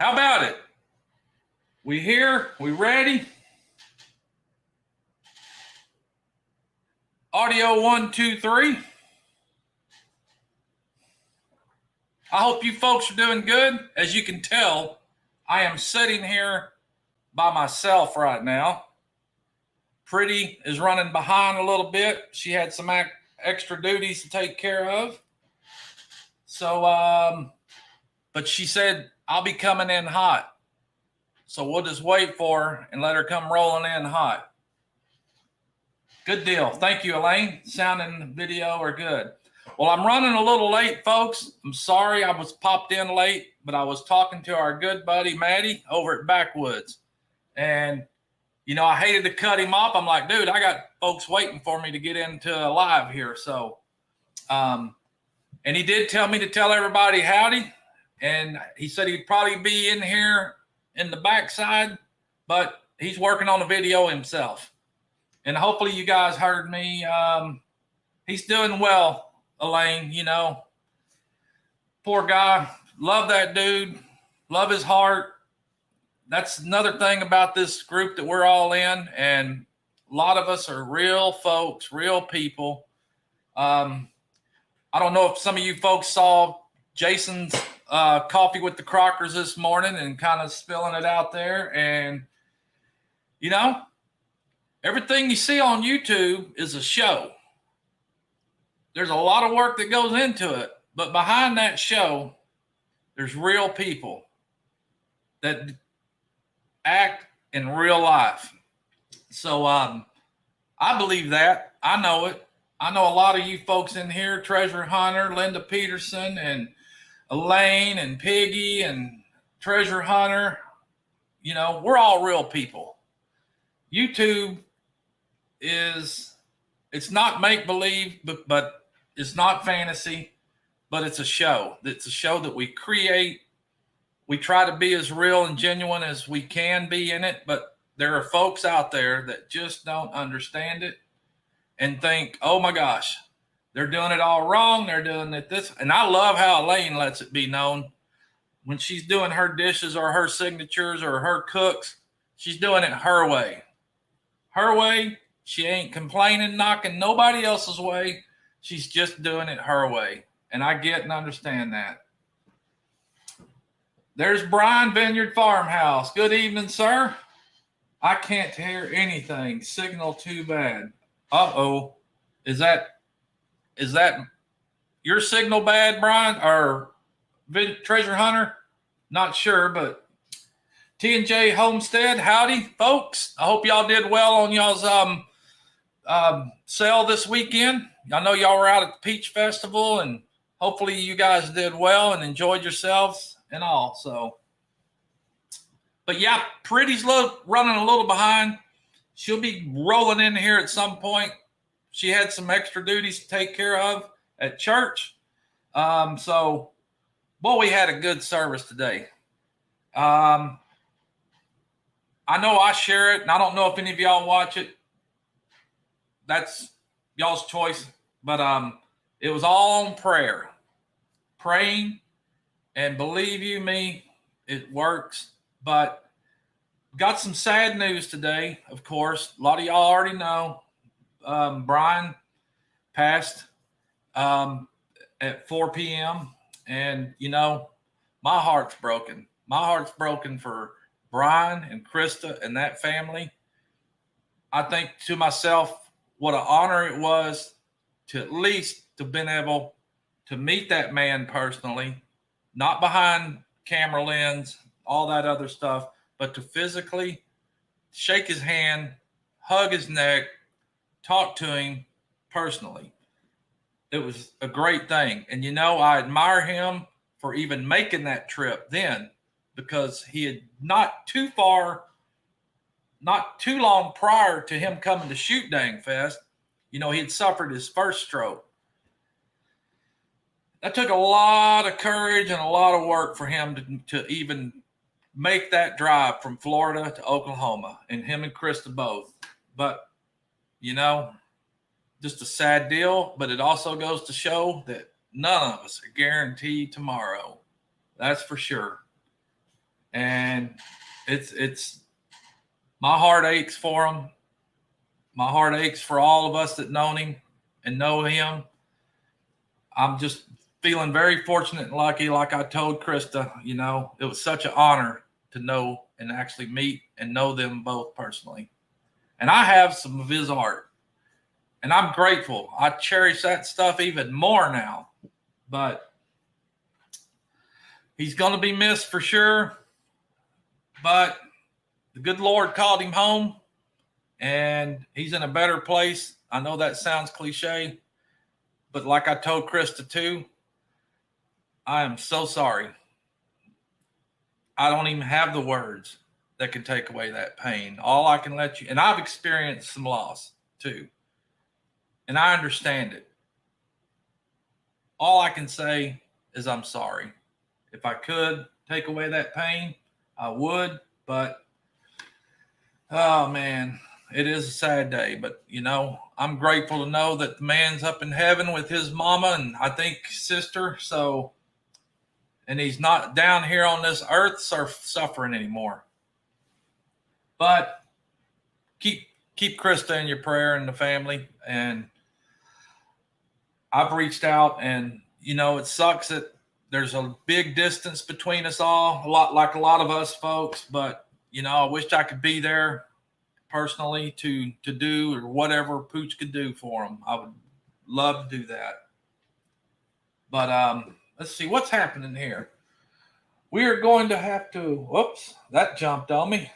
How about it? We here? We ready? Audio 1, 2, 3. I hope you folks are doing good. As you can tell, I am sitting here by myself right now. Pretty is running behind a little bit. She had some extra duties to take care of. So, but she said, I'll be coming in hot. So we'll just wait for her and let her come rolling in hot. Good deal. Thank you, Elaine. Sound and video are good. Well, I'm running a little late, folks. I'm sorry I was popped in late, but I was talking to our good buddy, Maddie, over at Backwoods. And, you know, I hated to cut him off. I'm like, dude, I got folks waiting for me to get into a live here. So, and he did tell me to tell everybody howdy. And he said he'd probably be in here in the backside, but he's working on the video himself. And hopefully you guys heard me. He's doing well, Elaine, you know. Poor guy. Love that dude. Love his heart. That's another thing about this group that we're all in. And a lot of us are real folks, real people. I don't know if some of you folks saw Jason's coffee with the Crockers this morning and kind of spilling it out there. And, you know, everything you see on YouTube is a show. There's a lot of work that goes into it, but behind that show, there's real people that act in real life. So I believe that. I know it. I know a lot of you folks in here, Treasure Hunter, Linda Peterson, and Elaine, and Piggy, and Treasure Hunter. You know, we're all real people. YouTube it's not make-believe, but it's not fantasy, but it's a show. It's a show that we create. We try to be as real and genuine as we can be in it, but there are folks out there that just don't understand it and think, oh my gosh, they're doing it all wrong. They're doing it this. And I love how Elaine lets it be known when she's doing her dishes or her signatures or her cooks, she's doing it her way. Her way. She ain't complaining, knocking nobody else's way. She's just doing it her way. And I get and understand that. There's Brian, Vineyard Farmhouse. Good evening, sir. I can't hear anything. Signal too bad. Uh-oh. Is that your signal bad, Brian? Or Treasure Hunter? Not sure, but T&J Homestead, howdy, folks. I hope y'all did well on y'all's sale this weekend. I know y'all were out at the Peach Festival, and hopefully you guys did well and enjoyed yourselves and all. So, but yeah, Pretty's running a little behind. She'll be rolling in here at some point. She had some extra duties to take care of at church. So, boy, we had a good service today. I know I share it, and I don't know if any of y'all watch it. That's y'all's choice. But it was all on prayer. Praying, and believe you me, it works. But got some sad news today, of course. A lot of y'all already know. Brian passed at 4 p.m. And, you know, my heart's broken. My heart's broken for Brian and Krista and that family. I think to myself, what an honor it was to at least to been able to meet that man personally, not behind camera lens, all that other stuff, but to physically shake his hand, hug his neck, talk to him personally. It was a great thing. And, you know, I admire him for even making that trip then, because he had not too long prior to him coming to Shoot Dang Fest, you know, he had suffered his first stroke. That took a lot of courage and a lot of work for him to even make that drive from Florida to Oklahoma, and him and Krista both. But, you know, just a sad deal, but it also goes to show that none of us are guaranteed tomorrow. That's for sure. And it's my heart aches for him. My heart aches for all of us that known him and know him. I'm just feeling very fortunate and lucky. Like I told Krista, you know, it was such an honor to know and actually meet and know them both personally. And I have some of his art, and I'm grateful. I cherish that stuff even more now. But he's going to be missed for sure. But the good Lord called him home, and he's in a better place. I know that sounds cliche, but like I told Krista too, I am so sorry. I don't even have the words that can take away that pain. All I can let you, and I've experienced some loss too, and I understand it. All I can say is I'm sorry. If I could take away that pain, I would, but oh man, it is a sad day. But you know, I'm grateful to know that the man's up in heaven with his mama and I think sister. So, and he's not down here on this earth suffering anymore. But keep Krista in your prayer and the family. And I've reached out, and you know, it sucks that there's a big distance between us all, a lot of us folks. But you know, I wish I could be there personally to do or whatever Pooch could do for him. I would love to do that. But let's see what's happening here. We are going to have to. Whoops, that jumped on me.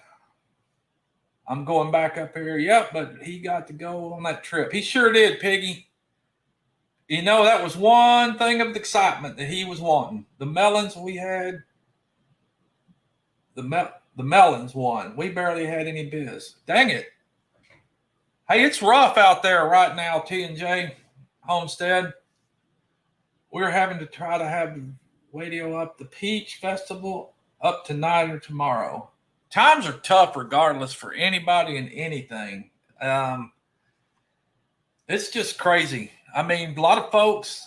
I'm going back up here. Yep, but he got to go on that trip. He sure did, Piggy. You know, that was one thing of excitement that he was wanting. The melons we had, the melons won. We barely had any biz. Dang it. Hey, it's rough out there right now, T&J Homestead. We're having to try to have the radio up. The Peach Festival up tonight or tomorrow. Times are tough regardless for anybody and anything. It's just crazy. I mean, a lot of folks,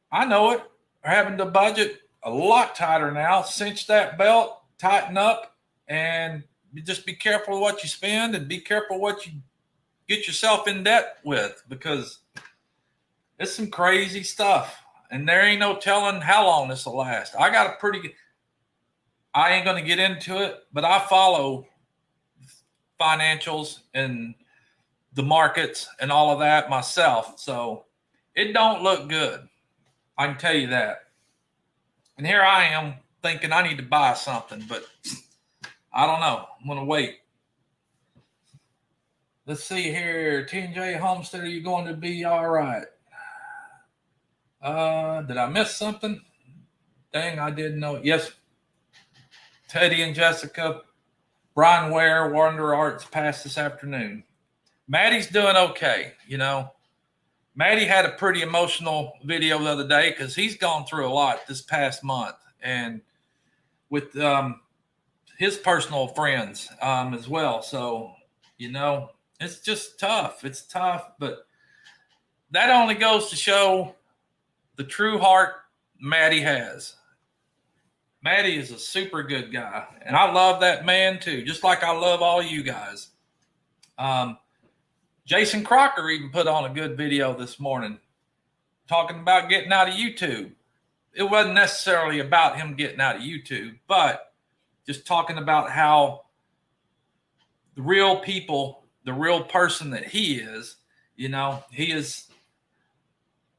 I know it, are having to budget a lot tighter now. Cinch that belt, tighten up, and just be careful what you spend and be careful what you get yourself in debt with, because it's some crazy stuff. And there ain't no telling how long this will last. I got a pretty, I ain't going to get into it, but I follow financials and the markets and all of that myself. So it don't look good. I can tell you that. And here I am thinking I need to buy something, but I don't know. I'm going to wait. Let's see here. T&J Homestead, are you going to be all right? Did I miss something? Dang, I didn't know. Yes. Teddy and Jessica, Brian Ware, Wonder Arts passed this afternoon. Maddie's doing okay, you know. Maddie had a pretty emotional video the other day because he's gone through a lot this past month, and with his personal friends as well. So, you know, it's just tough. It's tough, but that only goes to show the true heart Maddie has. Maddie is a super good guy, and I love that man too, just like I love all you guys. Jason Crocker even put on a good video this morning talking about getting out of YouTube. It wasn't necessarily about him getting out of YouTube, but just talking about how the real people, the real person that he is, you know, he is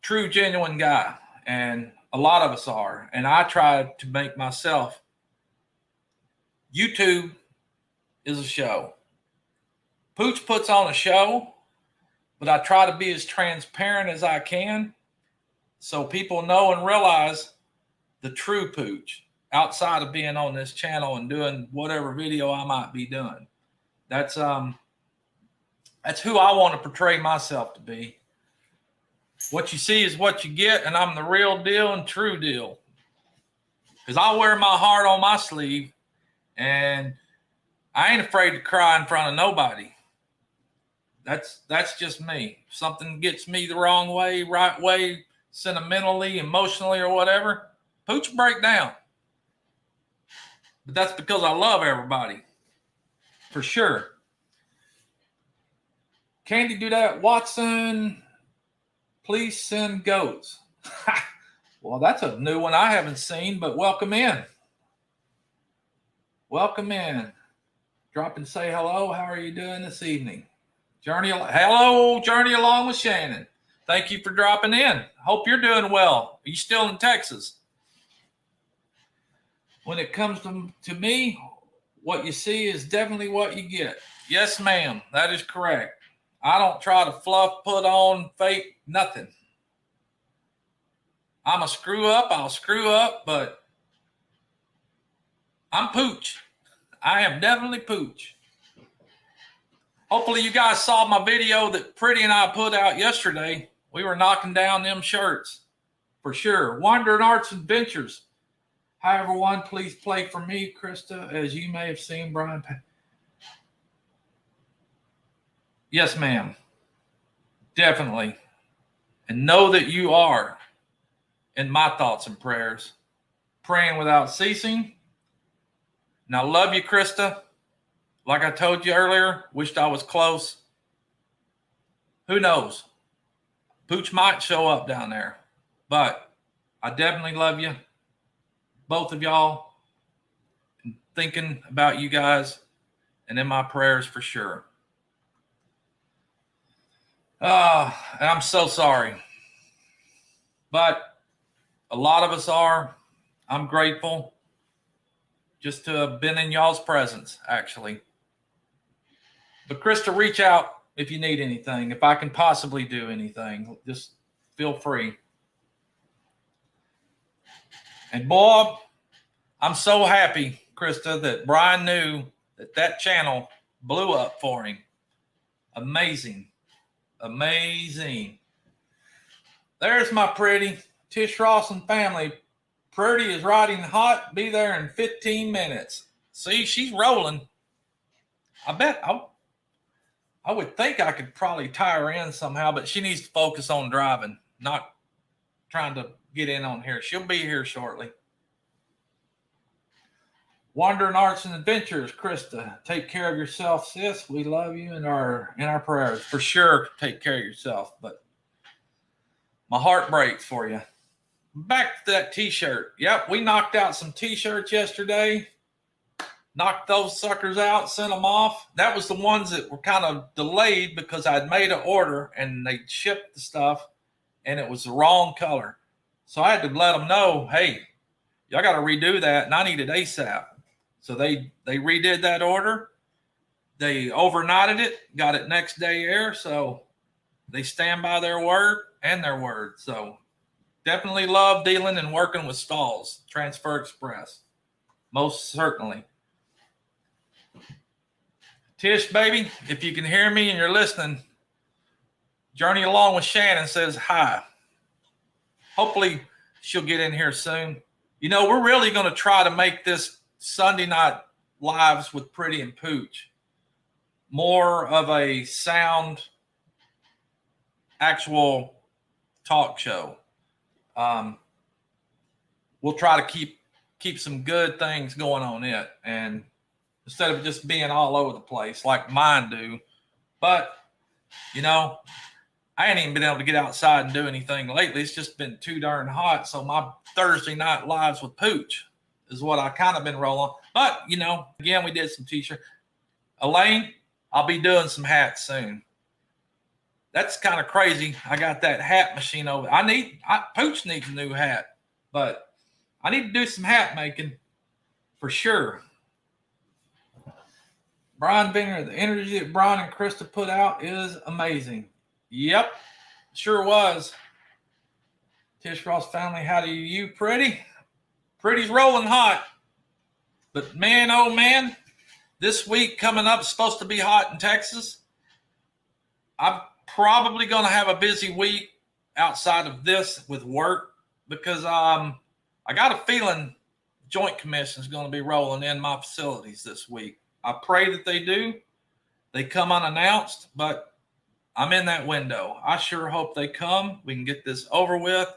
true, genuine guy. And a lot of us are. And I try to make myself, YouTube is a show. Pooch puts on a show, but I try to be as transparent as I can so people know and realize the true Pooch outside of being on this channel and doing whatever video I might be doing. That's who I want to portray myself to be. What you see is what you get, and I'm the real deal and true deal. Because I wear my heart on my sleeve, and I ain't afraid to cry in front of nobody. That's just me. If something gets me the wrong way, right way, sentimentally, emotionally, or whatever, Pooch break down. But that's because I love everybody. For sure. Candy do that. Watson, please send goats. Well, that's a new one I haven't seen, but welcome in. Welcome in. Drop and say hello. How are you doing this evening? Hello, Journey Along with Shannon. Thank you for dropping in. Hope you're doing well. Are you still in Texas? When it comes to me, what you see is definitely what you get. Yes, ma'am. That is correct. I don't try to fluff, put on, fake, nothing. I'm a screw up. I'll screw up, but I'm Pooch. I am definitely Pooch. Hopefully you guys saw my video that Pretty and I put out yesterday. We were knocking down them shirts for sure. Wandering Arts Adventures. Hi, everyone. Please play for me, Krista, as you may have seen Brian. Yes, ma'am. Definitely. And know that you are in my thoughts and prayers. Praying without ceasing. And I love you, Krista. Like I told you earlier, wished I was close. Who knows? Pooch might show up down there. But I definitely love you. Both of y'all. Thinking about you guys. And in my prayers for sure. And I'm so sorry. But a lot of us are. I'm grateful just to have been in y'all's presence, actually. But Krista, reach out if you need anything. If I can possibly do anything, just feel free. And Bob, I'm so happy, Krista, that Brian knew that channel blew up for him. Amazing. Amazing. There's my Pretty. Tish Ross and family. Pretty is riding hot. Be there in 15 minutes. See, she's rolling. I bet I would think I could probably tie her in somehow, but she needs to focus on driving, not trying to get in on here. She'll be here shortly. Wandering Arts and Adventures, Krista. Take care of yourself, sis. We love you in our prayers. For sure, take care of yourself. But my heart breaks for you. Back to that t-shirt. Yep, we knocked out some t-shirts yesterday. Knocked those suckers out, sent them off. That was the ones that were kind of delayed because I'd made an order and they shipped the stuff and it was the wrong color. So I had to let them know, hey, y'all got to redo that and I need it ASAP. So they redid that order. They overnighted it, got it next day air. So they stand by their word and their word. So definitely love dealing and working with Stalls, Transfer Express. Most certainly. Tish, baby, if you can hear me and you're listening, Journey Along with Shannon says hi. Hopefully she'll get in here soon. You know, we're really going to try to make this Sunday night lives with Pretty and Pooch more of a sound, actual talk show. We'll try to keep some good things going on it, and instead of just being all over the place like mine do. But you know, I ain't even been able to get outside and do anything lately. It's just been too darn hot. So my Thursday night lives with Pooch is what I kind of been rolling. But you know, again, we did some t-shirts. Elaine, I'll be doing some hats soon. That's kind of crazy. I got that hat machine over. Pooch needs a new hat, but I need to do some hat making for sure. Brian Binger, the energy that Brian and Krista put out is amazing. Yep, sure was. Tish Ross family, how do you, Pretty? Pretty's rolling hot. But man, oh man, this week coming up is supposed to be hot in Texas. I'm probably going to have a busy week outside of this with work because I got a feeling Joint Commission is going to be rolling in my facilities this week. I pray that they do. They come unannounced, but I'm in that window. I sure hope they come. We can get this over with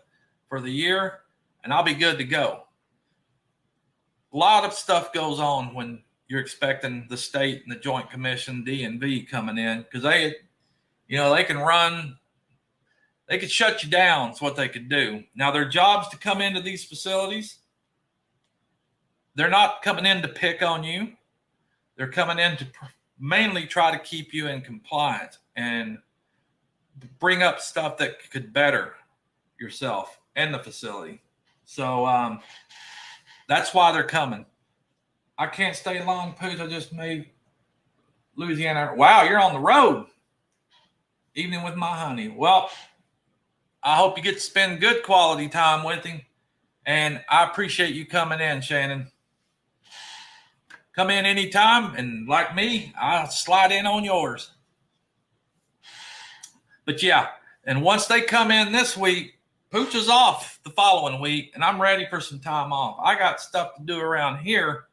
for the year, and I'll be good to go. a lot of stuff goes on when you're expecting the state and the Joint Commission, DNV, coming in, because they can run, they could shut you down. It's what they could do. Now, their job's to come into these facilities. They're not coming in to pick on you. They're coming in to mainly try to keep you in compliance and bring up stuff that could better yourself and the facility. So that's why they're coming. I can't stay long, Pooch. I just made Louisiana. Wow, you're on the road. Evening with my honey. Well, I hope you get to spend good quality time with him. And I appreciate you coming in, Shannon. Come in anytime, and like me, I'll slide in on yours. But yeah, and once they come in this week, Pooch is off the following week, and I'm ready for some time off. I got stuff to do around here.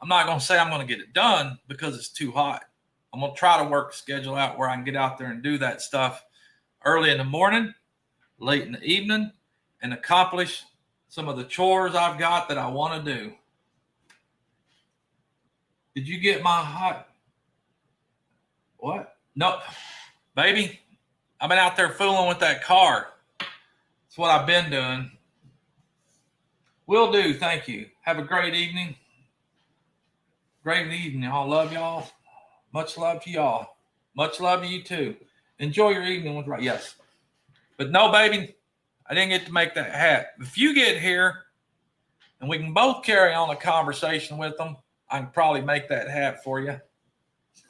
I'm not going to say I'm going to get it done because it's too hot. I'm going to try to work a schedule out where I can get out there and do that stuff early in the morning, late in the evening, and accomplish some of the chores I've got that I want to do. Did you get my hot? What? No, baby. I've been out there fooling with that car. That's what I've been doing. Will do. Thank you. Have a great evening. Great evening, y'all. Love y'all. Much love to y'all. Much love to you too. Enjoy your evening with yes. But no, baby, I didn't get to make that hat. If you get here and we can both carry on a conversation with them, I can probably make that hat for you.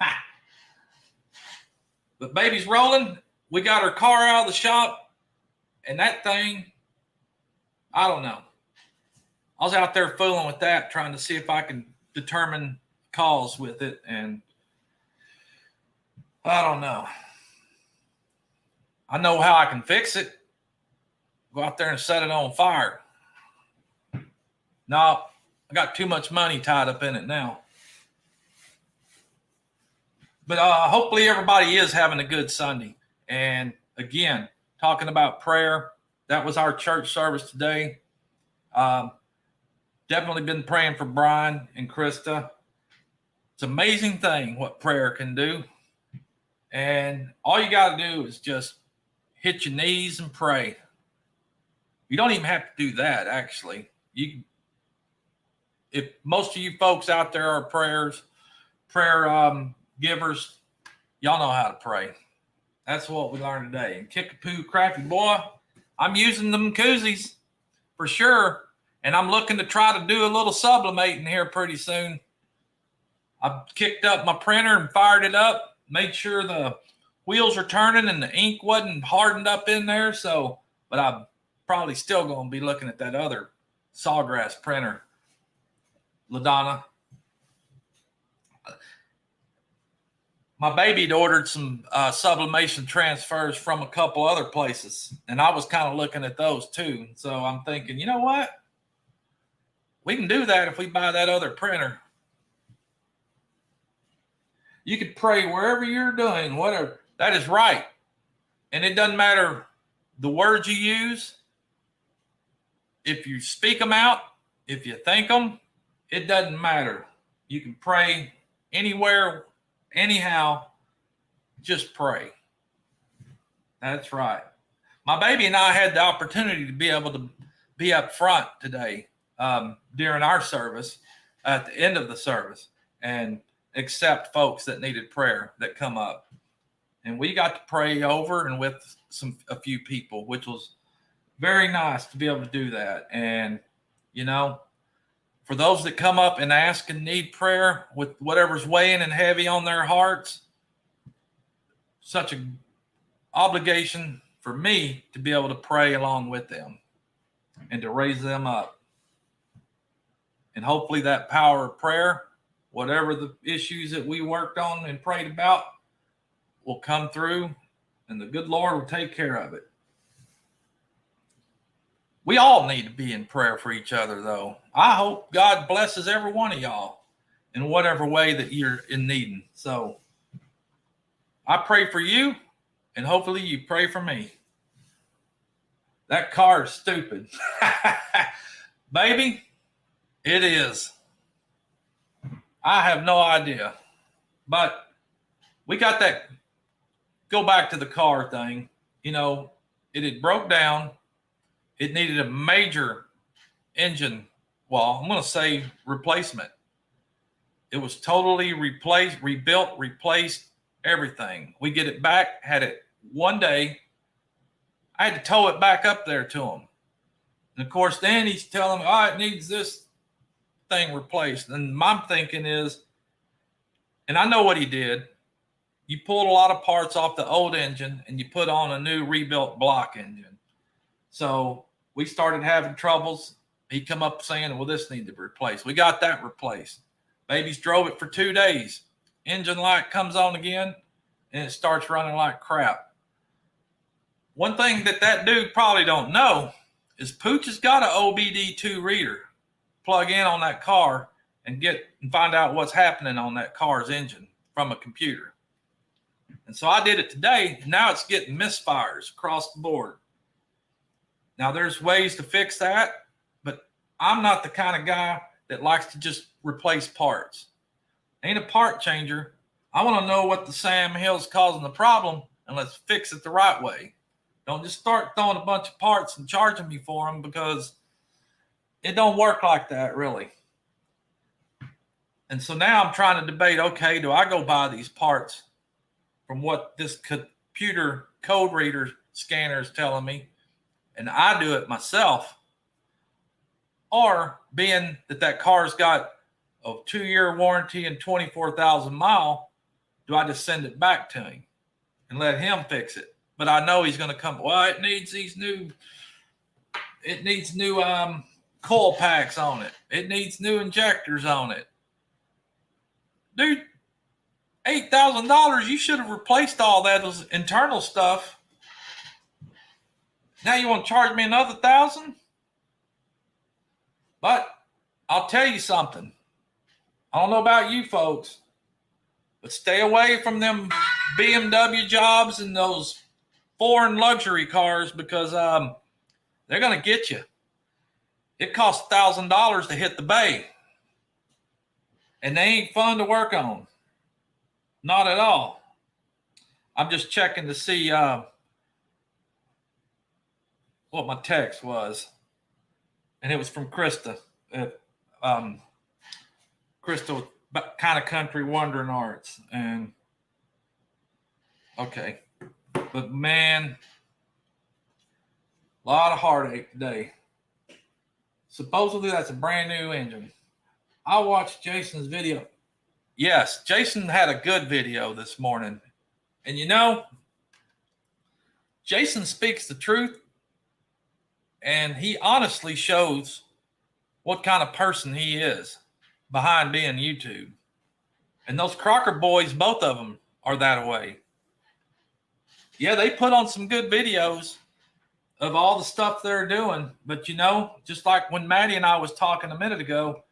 Ha. But baby's rolling. We got her car out of the shop, and that thing, I don't know. I was out there fooling with that, trying to see if I can determine cause with it, and I don't know. I know how I can fix it. Go out there and set it on fire. No, I got too much money tied up in it now. But hopefully everybody is having a good Sunday. And again, talking about prayer, that was our church service today. Definitely been praying for Brian and Krista. It's an amazing thing what prayer can do. And all you got to do is just hit your knees and pray. You don't even have to do that, actually. If most of you folks out there are prayer givers, y'all know how to pray. That's what we learned today. And Kickapoo Cracky Boy, I'm using them koozies for sure. And I'm looking to try to do a little sublimating here pretty soon. I kicked up my printer and fired it up, made sure the wheels are turning and the ink wasn't hardened up in there. But I'm probably still going to be looking at that other Sawgrass printer. LaDonna. My baby had ordered some sublimation transfers from a couple other places, and I was kind of looking at those too. So I'm thinking, you know what? We can do that if we buy that other printer. You could pray wherever you're doing, whatever. That is right. And it doesn't matter the words you use. If you speak them out, if you think them, it doesn't matter. You can pray anywhere, anyhow. Just pray. That's right. My baby and I had the opportunity to be able to be up front today during our service, at the end of the service, and accept folks that needed prayer that come up. And we got to pray over and with a few people, which was very nice to be able to do that. And, you know, for those that come up and ask and need prayer with whatever's weighing and heavy on their hearts, such an obligation for me to be able to pray along with them and to raise them up. And hopefully that power of prayer, whatever the issues that we worked on and prayed about, will come through, and the good Lord will take care of it. We all need to be in prayer for each other, though. I hope God blesses every one of y'all in whatever way that you're in needing. So I pray for you, and hopefully you pray for me. That car is stupid. Baby, It is. I have no idea. But we got that. Go back to the car thing. You know, it had broke down. It needed a major engine. Well, I'm going to say replacement. It was totally replaced, rebuilt, replaced, everything. We get it back, had it one day. I had to tow it back up there to him. And of course, then he's telling me, oh, it needs this thing replaced. And my thinking is, and I know what he did. You pulled a lot of parts off the old engine and you put on a new rebuilt block engine. So we started having troubles. He come up saying, well, this needs to be replaced. We got that replaced. Babies drove it for 2 days. Engine light comes on again and it starts running like crap. One thing that dude probably don't know is Pooch has got an OBD2 reader. Plug in on that car and find out what's happening on that car's engine from a computer. And so I did it today. Now it's getting misfires across the board. Now there's ways to fix that, but I'm not the kind of guy that likes to just replace parts. Ain't a part changer. I want to know what the Sam Hill's causing the problem, and let's fix it the right way. Don't just start throwing a bunch of parts and charging me for them, because it don't work like that, really. And so now I'm trying to debate, okay, do I go buy these parts from what this computer code reader scanner is telling me, and I do it myself? Or being that car's got a 2-year warranty and 24,000 mile, do I just send it back to him and let him fix it? But I know he's going to come, well, it needs new coil packs on it. It needs new injectors on it. Dude, $8,000, you should have replaced all that internal stuff. Now you want to charge me another $1,000? But I'll tell you something. I don't know about you folks, but stay away from them BMW jobs and those foreign luxury cars, because they're going to get you. It costs $1,000 to hit the bay, and they ain't fun to work on. Not at all. I'm just checking to see what my text was, and it was from Krista. Krista, kind of country wandering arts, and okay, but man, a lot of heartache today. Supposedly that's a brand new engine. I watched Jason's video. Yes, Jason had a good video this morning, and you know, Jason speaks the truth, and he honestly shows what kind of person he is behind being YouTube. And those Crocker boys, both of them, are that way. Yeah, they put on some good videos of all the stuff they're doing, but you know, just like when Maddie and I was talking a minute ago,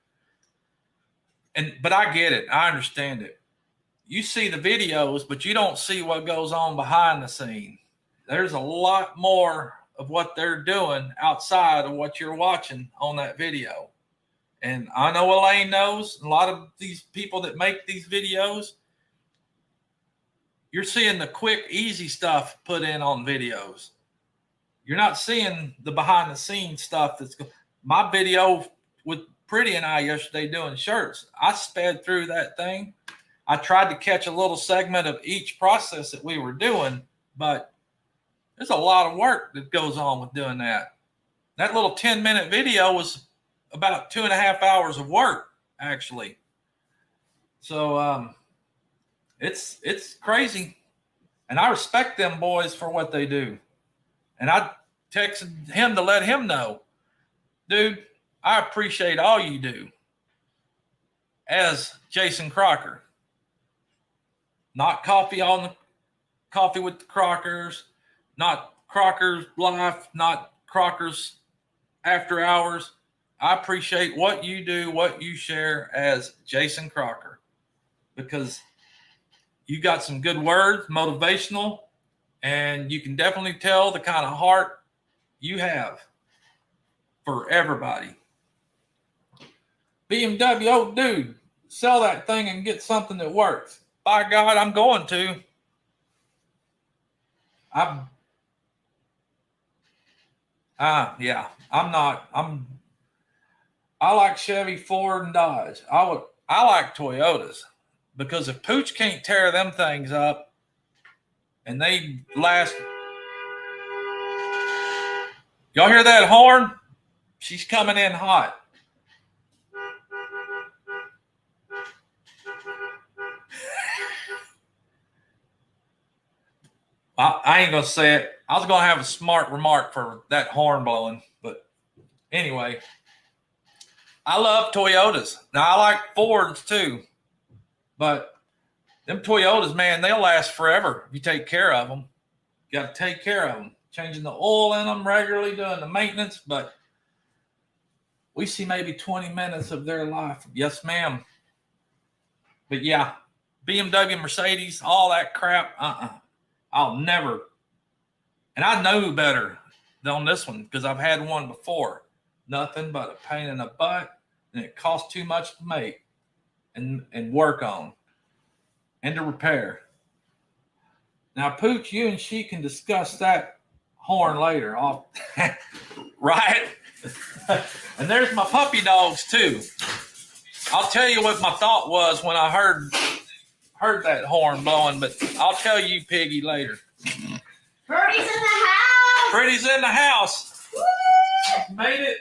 but I get it, I understand it. You see the videos, but you don't see what goes on behind the scene. There's a lot more of what they're doing outside of what you're watching on that video. And I know Elaine knows, a lot of these people that make these videos, you're seeing the quick, easy stuff put in on videos. You're not seeing the behind the scenes stuff. My video with Pretty and I yesterday doing shirts, I sped through that thing. I tried to catch a little segment of each process that we were doing, but there's a lot of work that goes on with doing that. That little 10-minute video was about 2.5 hours of work, actually. So it's crazy. And I respect them boys for what they do. And I texted him to let him know, dude, I appreciate all you do as Jason Crocker. Not coffee with the Crockers, not Crocker's Life, not Crocker's After Hours. I appreciate what you do, what you share as Jason Crocker, because you got some good words, motivational, and you can definitely tell the kind of heart you have for everybody. BMW, oh dude, sell that thing and get something that works. By God, I'm going to. Yeah, I like Chevy, Ford, and Dodge. I like Toyotas because if Pooch can't tear them things up and they last, y'all hear that horn? She's coming in hot. I ain't gonna say it. I was gonna have a smart remark for that horn blowing, but anyway, I love Toyotas. Now I like Fords too, but them Toyotas, man, they'll last forever if you take care of them. You got to take care of them, changing the oil in them regularly, doing the maintenance. But we see maybe 20 minutes of their life. Yes, ma'am. But yeah, BMW, Mercedes, all that crap. I'll never. And I know better on this one because I've had one before. Nothing but a pain in the butt, and it costs too much to make and work on and to repair. Now, Pooch, you and she can discuss that horn later. Right? And there's my puppy dogs too. I'll tell you what my thought was when I heard that horn blowing, but I'll tell you, Piggy, later. Birdie's in the house. Birdie's in the house. Woo! She's made it.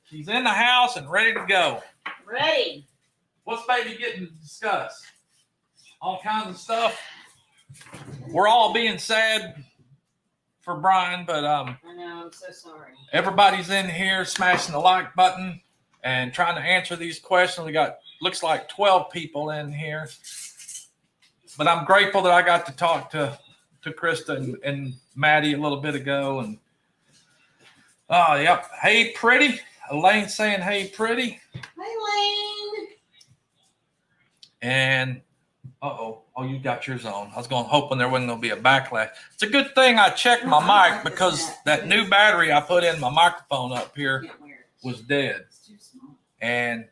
She's in the house and ready to go. Ready. What's baby getting to discuss? All kinds of stuff. We're all being sad for Brian, but I know, I'm so sorry. everybody's in here smashing the like button and trying to answer these questions. We got looks like 12 people in here, but I'm grateful that I got to talk to Krista and Maddie a little bit ago. And yep, hey pretty. Elaine saying hey pretty. Hey Lane. And oh, you got yours on. I was hoping there wasn't going to be a backlash. It's a good thing I checked my mic because that new battery I put in my microphone up here was dead. And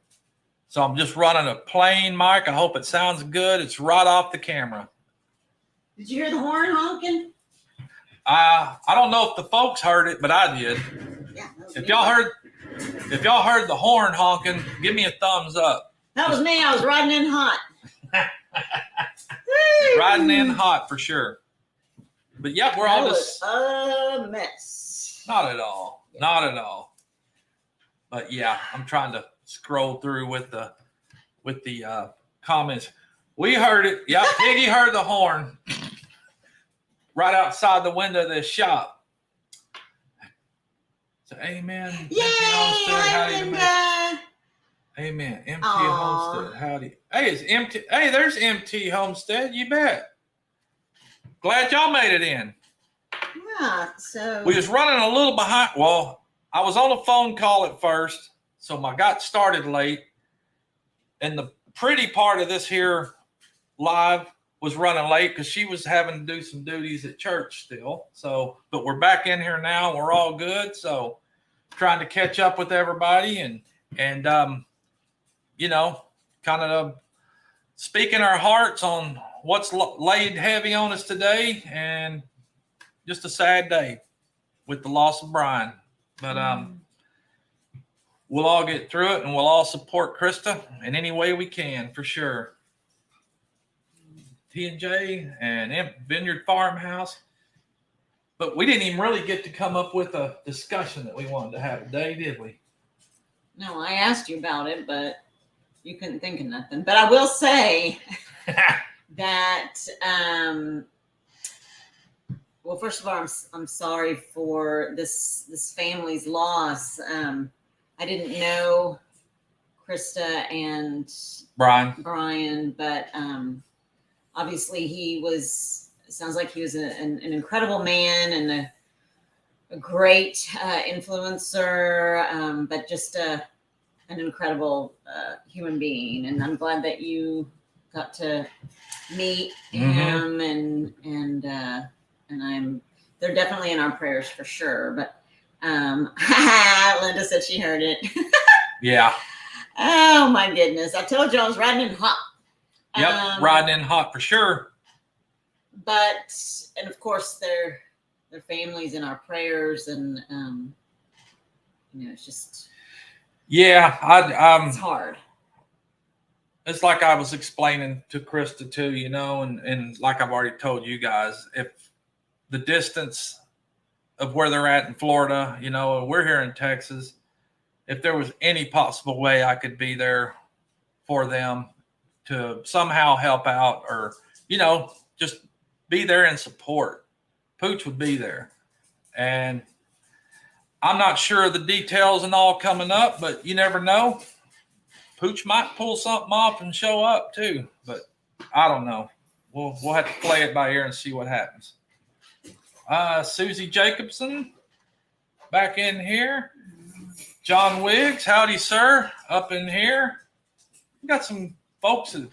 so I'm just running a plain mic. I hope it sounds good. It's right off the camera. Did you hear the horn honking? I don't know if the folks heard it, but I did. Yeah. If y'all heard the horn honking, give me a thumbs up. That was me. I was riding in hot. Riding in hot for sure. But yeah, we're all just a mess. Not at all. Not at all. But yeah, I'm trying to scroll through with the comments. We heard it. Yeah, Piggy heard the horn right outside the window of this shop. So amen. Yay! Amen. MT Homestead. Howdy. Hey, it's MT. Hey, there's MT Homestead. You bet. Glad y'all made it in. Yeah, so we was running a little behind. Well, I was on a phone call at first, so I got started late. And the pretty part of this here live was running late because she was having to do some duties at church still. So, but we're back in here now. We're all good. So, trying to catch up with everybody and you know, kind of speaking our hearts on what's laid heavy on us today, and just a sad day with the loss of Brian. But we'll all get through it, and we'll all support Krista in any way we can, for sure. T&J and Vineyard Farmhouse. But we didn't even really get to come up with a discussion that we wanted to have today, did we? No, I asked you about it, but you couldn't think of nothing. But I will say that, well, first of all, I'm sorry for this family's loss. I didn't know Krista and Brian, but obviously sounds like he was an incredible man and a great influencer, but just an incredible human being. And I'm glad that you got to meet him, and they're definitely in our prayers for sure. But Linda said she heard it. Yeah. Oh my goodness! I told you I was riding in hot. Yep, riding in hot for sure. But and of course their families in our prayers, and it's just it's hard. It's like I was explaining to Krista too, and like I've already told you guys, if the distance of where they're at in Florida, we're here in Texas, if there was any possible way I could be there for them to somehow help out, or, just be there in support, Pooch would be there. And I'm not sure of the details and all coming up, but you never know. Pooch might pull something off and show up too, but I don't know. We'll have to play it by ear and see what happens. Susie Jacobson back in here. John Wiggs, howdy, sir, up in here. We got some folks that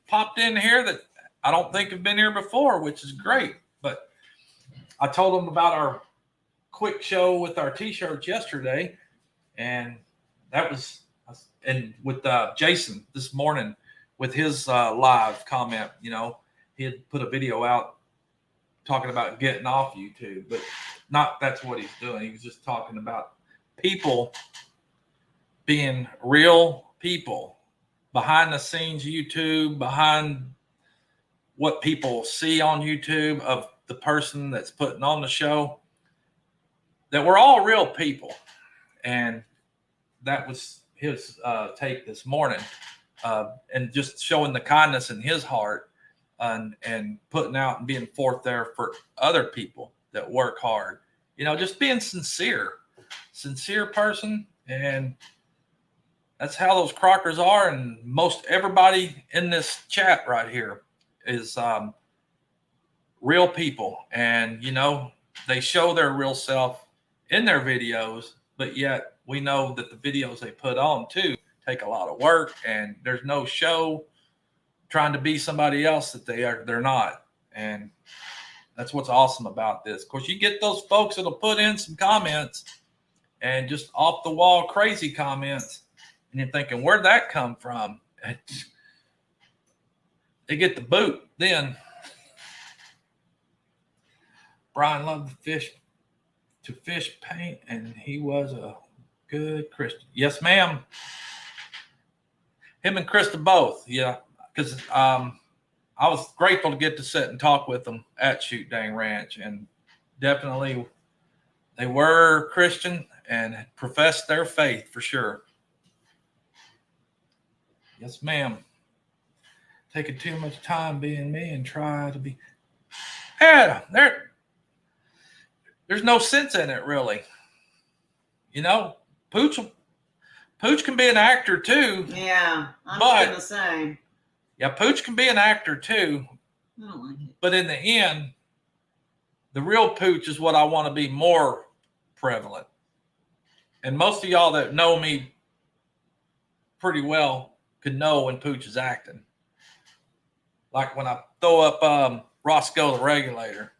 popped in here that I don't think have been here before, which is great. But I told them about our quick show with our T-shirts yesterday, and that was, and with Jason this morning with his live comment, he had put a video out talking about getting off YouTube, but not that's what he's doing. He was just talking about people being real people behind the scenes YouTube, behind what people see on YouTube of the person that's putting on the show, that we're all real people. And that was his take this morning, and just showing the kindness in his heart, and putting out and being forth there for other people that work hard, just being sincere person. And that's how those Crockers are. And most everybody in this chat right here is real people. And, they show their real self in their videos, but yet we know that the videos they put on too take a lot of work, and there's no show trying to be somebody else that they're not. And that's what's awesome about this. Of course, you get those folks that'll put in some comments and just off the wall crazy comments, and you're thinking, where'd that come from? They get the boot then. Brian loved to fish paint, and he was a good Christian. Yes, ma'am. Him and Krista both. Yeah, because I was grateful to get to sit and talk with them at Shoot Dang Ranch, and definitely they were Christian and professed their faith for sure. Yes, ma'am. Taking too much time being me and try to be. Yeah, there's no sense in it, really. Pooch can be an actor too. Yeah, I'm going to say. Yeah, Pooch can be an actor too. I don't like it. But in the end, the real Pooch is what I want to be more prevalent. And most of y'all that know me pretty well could know when Pooch is acting. Like when I throw up Roscoe the Regulator.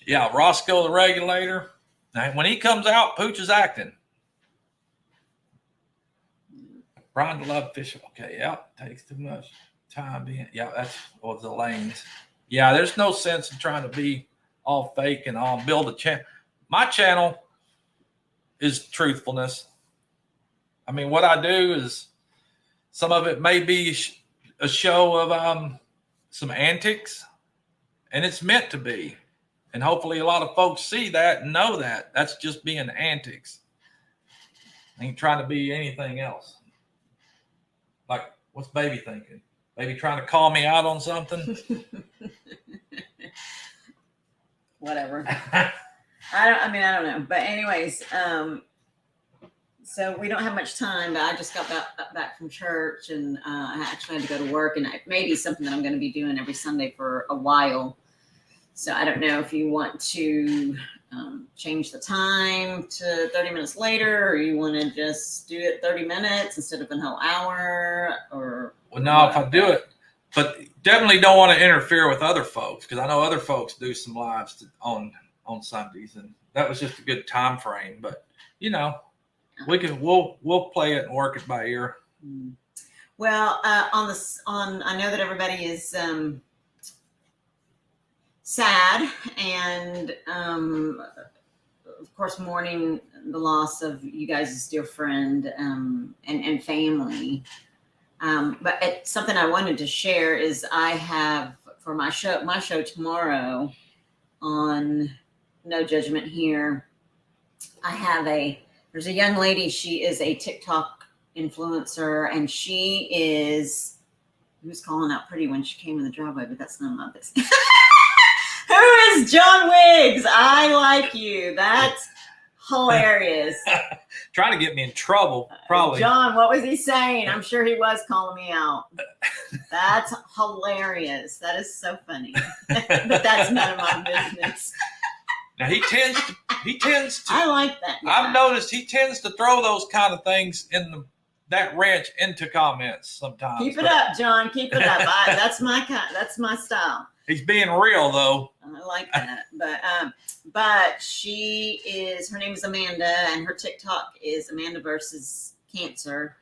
Yeah, Roscoe the Regulator. When he comes out, Pooch is acting. Brian love fishing. Okay, yeah, takes too much time being. Yeah, that's what the lanes. Yeah, there's no sense in trying to be all fake and all build a channel. My channel is truthfulness. I mean, what I do is some of it may be a show of some antics, and it's meant to be. And hopefully a lot of folks see that and know that. That's just being antics. I ain't trying to be anything else. Like, what's baby thinking? Baby trying to call me out on something? Whatever. I don't know. But anyways, so we don't have much time, but I just got back from church, and I actually had to go to work, and it may be something that I'm going to be doing every Sunday for a while. So I don't know if you want to change the time to 30 minutes later, or you want to just do it 30 minutes instead of an whole hour, or. Well, no, if I do it, but definitely don't want to interfere with other folks, because I know other folks do some lives on Sundays, and that was just a good time frame. But We'll play it and work it by ear. Well, I know that everybody is sad and of course mourning the loss of you guys' dear friend and family. But something I wanted to share is I have for my show tomorrow on No Judgment Here. There's a young lady. She is a TikTok influencer, and who's calling out pretty when she came in the driveway, but that's none of this. Who is John Wiggs? I like you. That's hilarious. Trying to get me in trouble, probably. John, what was he saying? I'm sure he was calling me out. That's hilarious. That is so funny. But that's none of my business. Now he tends to. I like that. I've noticed he tends to throw those kind of things that ranch into comments sometimes. Keep it up, John. Keep it up. That's my style. He's being real though. I like that. But her name is Amanda, and her TikTok is Amanda versus Cancer.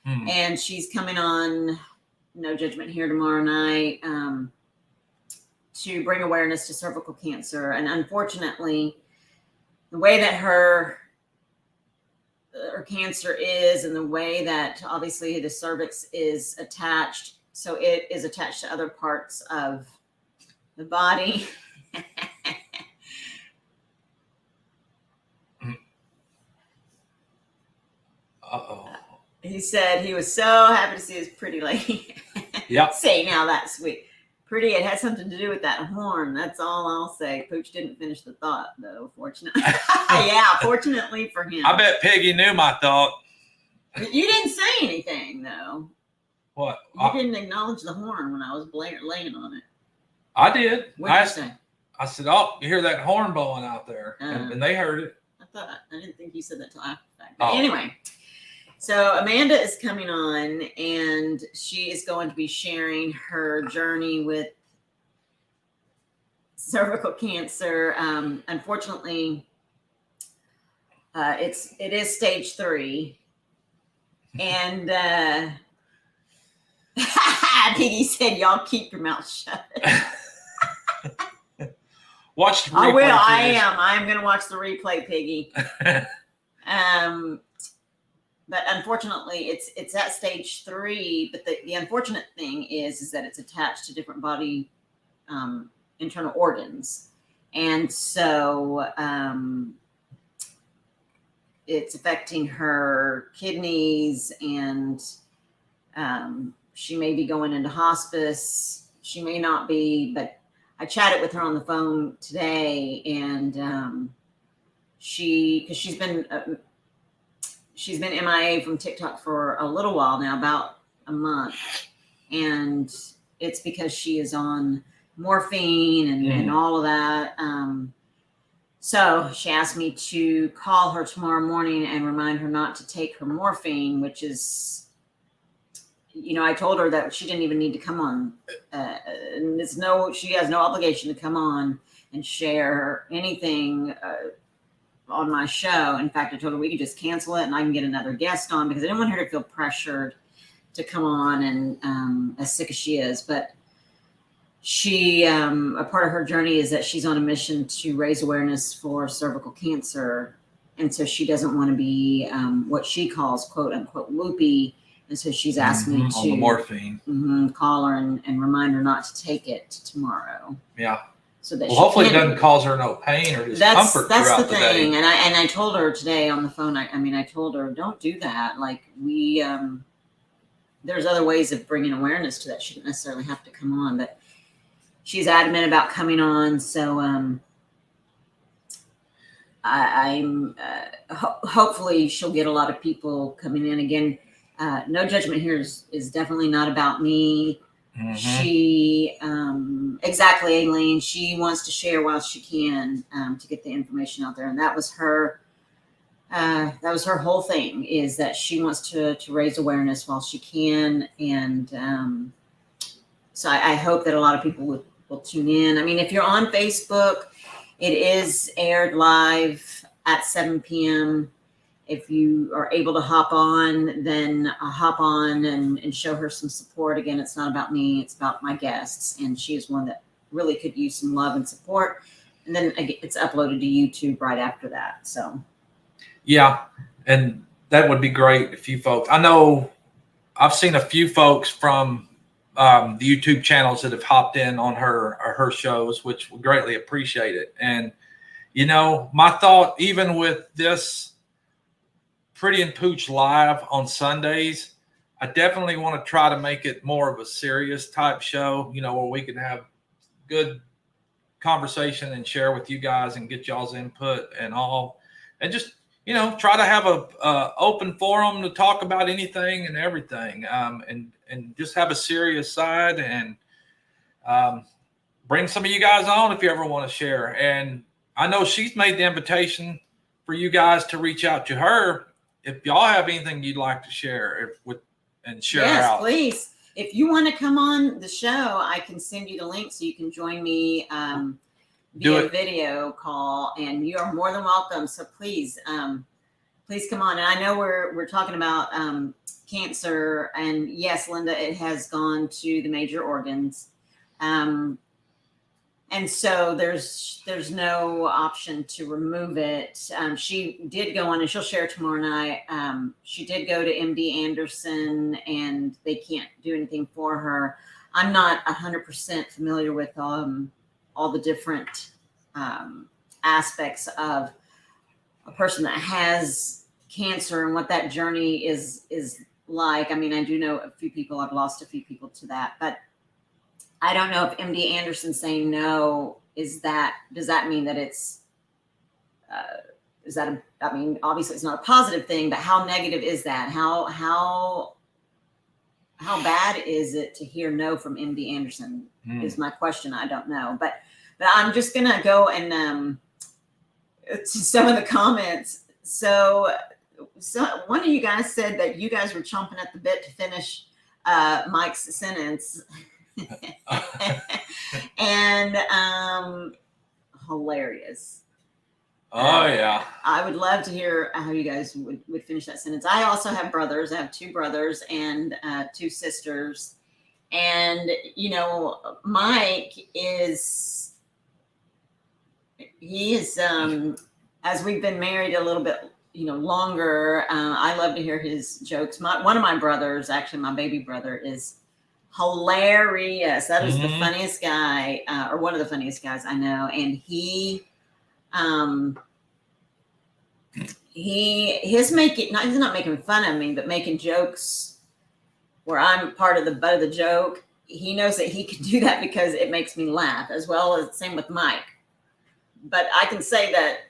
And she's coming on No Judgment Here tomorrow night to bring awareness to cervical cancer. And unfortunately, the way that her cancer is, and the way that obviously the cervix is attached, so it is attached to other parts of the body. Uh-oh. He said he was so happy to see his pretty lady. Yep. Say now that's sweet. Pretty, it had something to do with that horn. That's all I'll say. Pooch didn't finish the thought, though, fortunately. Yeah, fortunately for him. I bet Piggy knew my thought. You didn't say anything, though. What? You didn't acknowledge the horn when I was laying on it. I did. What did you say? I said, "Oh, you hear that horn blowing out there?" And they heard it. I didn't think you said that till after the fact. But anyway, so Amanda is coming on, and she is going to be sharing her journey with cervical cancer. Unfortunately, it is stage 3, and Piggy said, "Y'all keep your mouth shut." Watch the replay. I will. I am going to watch the replay, Piggy. But unfortunately, it's at stage 3. But the unfortunate thing is that it's attached to different body internal organs, and so it's affecting her kidneys, and she may be going into hospice. She may not be, but I chatted with her on the phone today, and because she's been MIA from TikTok for a little while now, about a month, and it's because she is on morphine and all of that. So she asked me to call her tomorrow morning and remind her not to take her morphine, which is, I told her that she didn't even need to come on. She has no obligation to come on and share anything on my show. In fact, I told her we could just cancel it and I can get another guest on, because I didn't want her to feel pressured to come on, and as sick as she is. But she, a part of her journey is that she's on a mission to raise awareness for cervical cancer. And so she doesn't want to be what she calls, quote unquote, loopy. And so she's asked me to on the morphine. Call her and remind her not to take it tomorrow. Yeah. So that hopefully it doesn't cause her no pain or discomfort. That's the thing. And I told her today on the phone. I told her, don't do that. Like there's other ways of bringing awareness to that. She didn't necessarily have to come on, but she's adamant about coming on. So I'm hopefully she'll get a lot of people coming in again. No Judgment Here is definitely not about me. Mm-hmm. She exactly, Aileen. She wants to share while she can to get the information out there, and that was her. That was her whole thing, is that she wants to raise awareness while she can, and so I hope that a lot of people will tune in. I mean, if you're on Facebook, it is aired live at 7 p.m. if you are able to hop on, then hop on and show her some support. Again, it's not about me, it's about my guests. And she is one that really could use some love and support. And then it's uploaded to YouTube right after that. So, yeah. And that would be great if you folks, I know I've seen a few folks from the YouTube channels that have hopped in on her shows, which we greatly appreciate it. And, you know, my thought, even with this Pretty and Pooch live on Sundays, I definitely want to try to make it more of a serious type show, you know, where we can have good conversation and share with you guys and get y'all's input and all, and just, you know, try to have a open forum to talk about anything and everything, and just have a serious side, and bring some of you guys on if you ever want to share. And I know she's made the invitation for you guys to reach out to her if y'all have anything you'd like to share and share out. Yes, please. If you want to come on the show, I can send you the link so you can join me via video call, and you are more than welcome. So please, please come on. And I know we're talking about cancer, and yes, Linda, it has gone to the major organs, and so there's no option to remove it. She did go on, and she'll share tomorrow night. She did go to MD Anderson, and they can't do anything for her. I'm not 100% familiar with all the different aspects of a person that has cancer and what that journey is like. I mean, I do know a few people. I've lost a few people to that, but I don't know if MD Anderson saying no, does that mean that it's, I mean, obviously it's not a positive thing, but how negative is that? How bad is it to hear no from MD Anderson is my question. I don't know, but I'm just going to go and, to some of the comments. So one of you guys said that you guys were chomping at the bit to finish, Mike's sentence. And hilarious. Oh yeah. I would love to hear how you guys would finish that sentence. I also have brothers. I have 2 brothers and 2 sisters. And, you know, Mike is, as we've been married a little bit, you know, longer, I love to hear his jokes. One of my brothers, actually my baby brother, is hilarious. That is the funniest guy, or one of the funniest guys I know. And he's not making fun of me, but making jokes where I'm part of the butt of the joke. He knows that he can do that because it makes me laugh, as well as same with Mike. But I can say that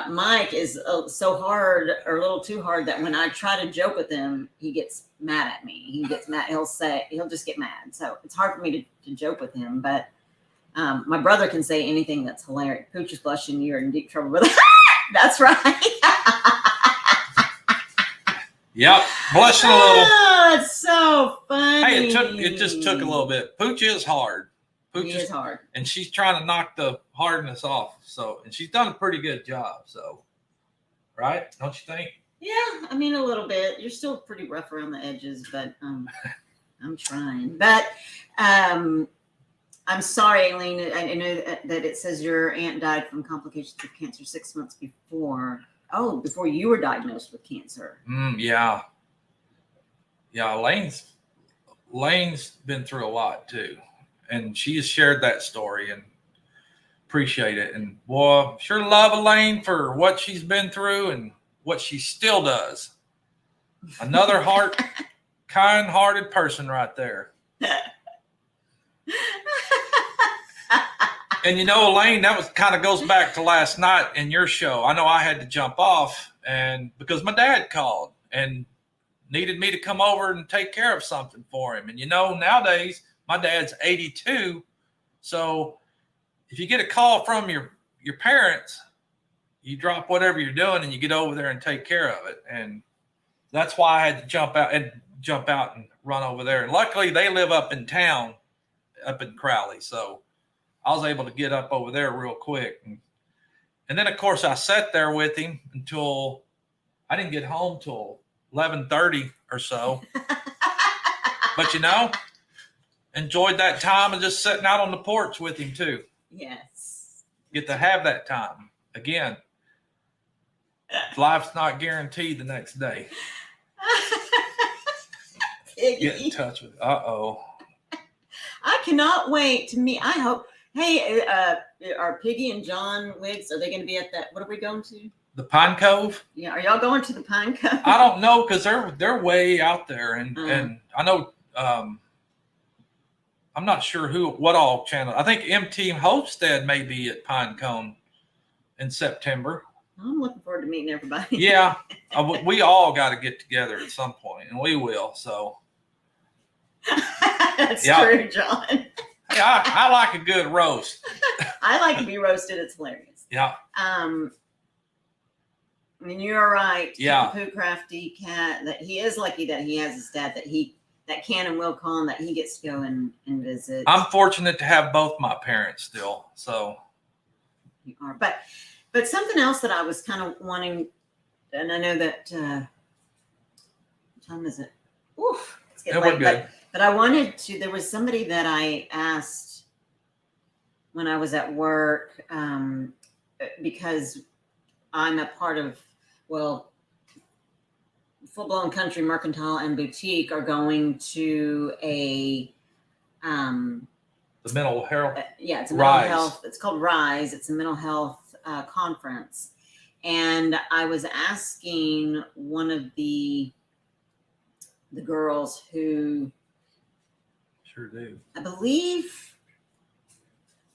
Mike is so hard, or a little too hard, that when I try to joke with him, he gets mad at me. He gets mad. He'll just get mad. So it's hard for me to joke with him. But my brother can say anything that's hilarious. Pooch is blushing. You're in deep trouble with it. That's right. Yep, blushing a little. Oh, it's so funny. Hey, it just took a little bit. Pooch is hard. Pooch is hard, and she's trying to knock the hardness off. So, and she's done a pretty good job. So, right? Don't you think? Yeah, I mean, a little bit. You're still pretty rough around the edges, but I'm trying. But I'm sorry, Aileen. I know that it says your aunt died from complications of cancer 6 months before. Oh, before you were diagnosed with cancer. Yeah. Yeah, Lane's been through a lot too. And she has shared that story, and appreciate it. And boy, sure love Elaine for what she's been through and what she still does. Another kind-hearted person right there. And you know, Elaine, that was kind of goes back to last night in your show. I know I had to jump off, and because my dad called and needed me to come over and take care of something for him. And you know, nowadays my dad's 82, so if you get a call from your parents, you drop whatever you're doing and you get over there and take care of it. And that's why I had to jump out and run over there. And luckily they live up in town, up in Crowley, so I was able to get up over there real quick. And then of course I sat there with him until I didn't get home till 11:30 or so. But, you know, enjoyed that time and just sitting out on the porch with him, too. Yes. Get to have that time. Again, life's not guaranteed the next day. Get in touch with. Uh-oh. I cannot wait to meet. I hope. Hey, are Piggy and John Wiggs? Are they going to be at that? What are we going to? The Pine Cove. Yeah, are y'all going to the Pine Cove? I don't know because they're way out there, and I know. I'm not sure what all channel. I think MT Homestead may be at Pine Cone in September. I'm looking forward to meeting everybody. Yeah, we all got to get together at some point, and we will. So. That's true, John. Hey, I like a good roast. I like to be roasted. It's hilarious. Yeah. I mean, you're right. Yeah. Pooh Crafty Cat. That he is lucky that he has his dad. That can and will call him. That he gets to go and visit. I'm fortunate to have both my parents still. So. You are, but something else that I was kind of wanting, and I know that. What time is it? Oof. It's getting late. Good. But I wanted to, there was somebody that I asked when I was at work, because I'm a part of, Full Blown Country Mercantile and Boutique are going to the mental health. Yeah, it's a mental health. It's called Rise. It's a mental health conference. And I was asking one of the girls who, sure do. I believe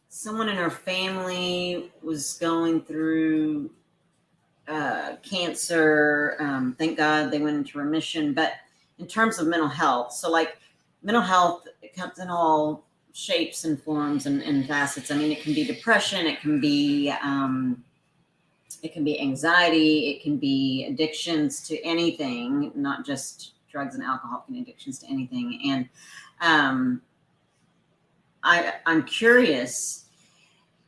someone in her family was going through cancer. Thank God they went into remission. But in terms of mental health, so like mental health, it comes in all shapes and forms and facets. I mean, it can be depression, it can be anxiety, it can be addictions to anything, not just drugs and alcohol, can be addictions to anything. And I'm curious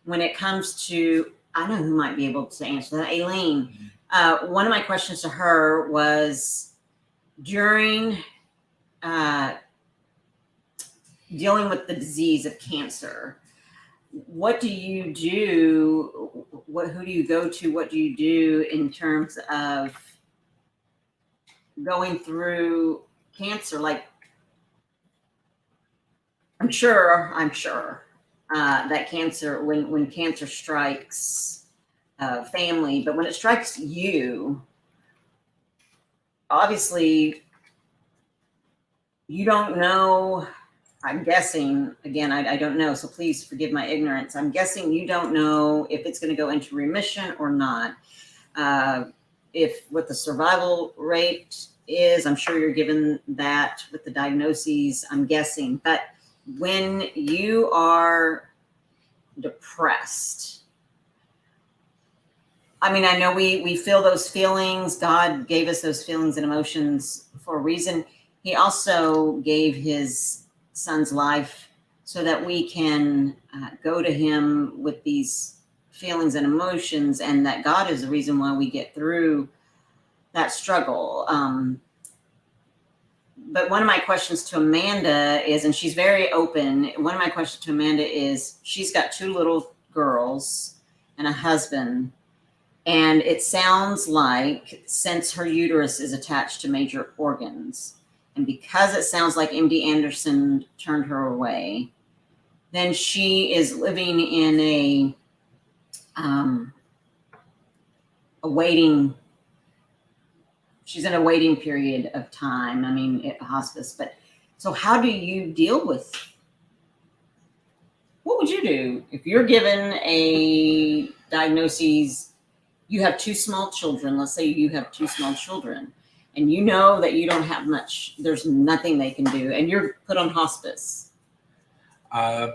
when it comes to, I know who might be able to answer that. Aileen. One of my questions to her was during dealing with the disease of cancer, what do you do? Who do you go to? What do you do in terms of going through cancer? Like, I'm sure that cancer, when cancer strikes family, but when it strikes you, obviously you don't know. I'm guessing, again, I don't know, so please forgive my ignorance. I'm guessing you don't know if it's going to go into remission or not. If what the survival rate is, I'm sure you're given that with the diagnoses, I'm guessing. But when you are depressed, I mean, I know we feel those feelings. God gave us those feelings and emotions for a reason. He also gave his son's life so that we can go to him with these feelings and emotions, and that God is the reason why we get through that struggle. But one of my questions to Amanda is, and she's very open, one of my questions to Amanda is, she's got 2 little girls and a husband, and it sounds like since her uterus is attached to major organs, and because it sounds like MD Anderson turned her away, then she is living in a waiting. She's in a waiting period of time. I mean, at the hospice. But so, how do you deal with? What would you do if you're given a diagnosis? You have 2 small children. Let's say you have 2 small children. And you know that you don't have much, there's nothing they can do, and you're put on hospice. Of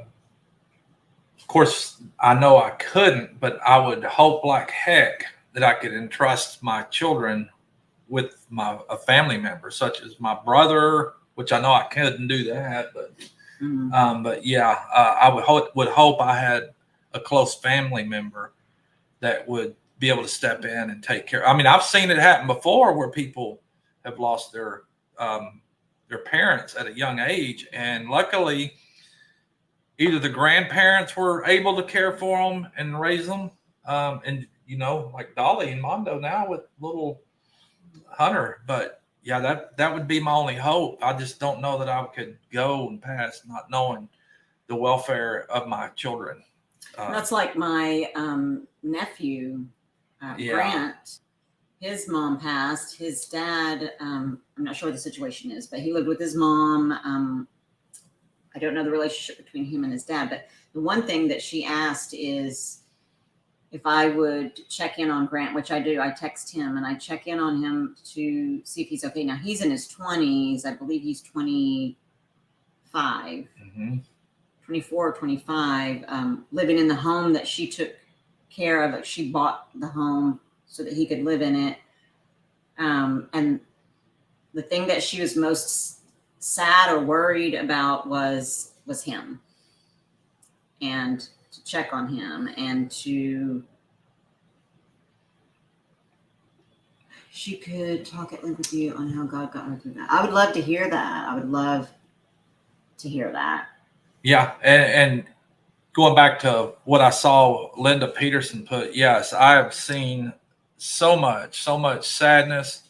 course, I know I couldn't, but I would hope like heck that I could entrust my children with a family member, such as my brother, which I know I couldn't do that, but but yeah, I would hope I had a close family member that would be able to step in and take care. I mean, I've seen it happen before where people have lost their parents at a young age, and luckily either the grandparents were able to care for them and raise them, and like Dolly and Mondo now with little Hunter. But yeah, that would be my only hope. I just don't know that I could go and pass not knowing the welfare of my children. That's like my nephew, Grant. His mom passed. His dad, I'm not sure what the situation is, but he lived with his mom. I don't know the relationship between him and his dad, but the one thing that she asked is if I would check in on Grant, which I do. I text him and I check in on him to see if he's okay. Now he's in his 20s. I believe he's 25, 24 or 25, living in the home that she took care of. She bought the home so that he could live in it. And the thing that she was most sad or worried about was him, and to check on him and she could talk at length with you on how God got her through that. I would love to hear that. I would love to hear that. Yeah. And going back to what I saw Linda Peterson put, yes, I have seen so much sadness,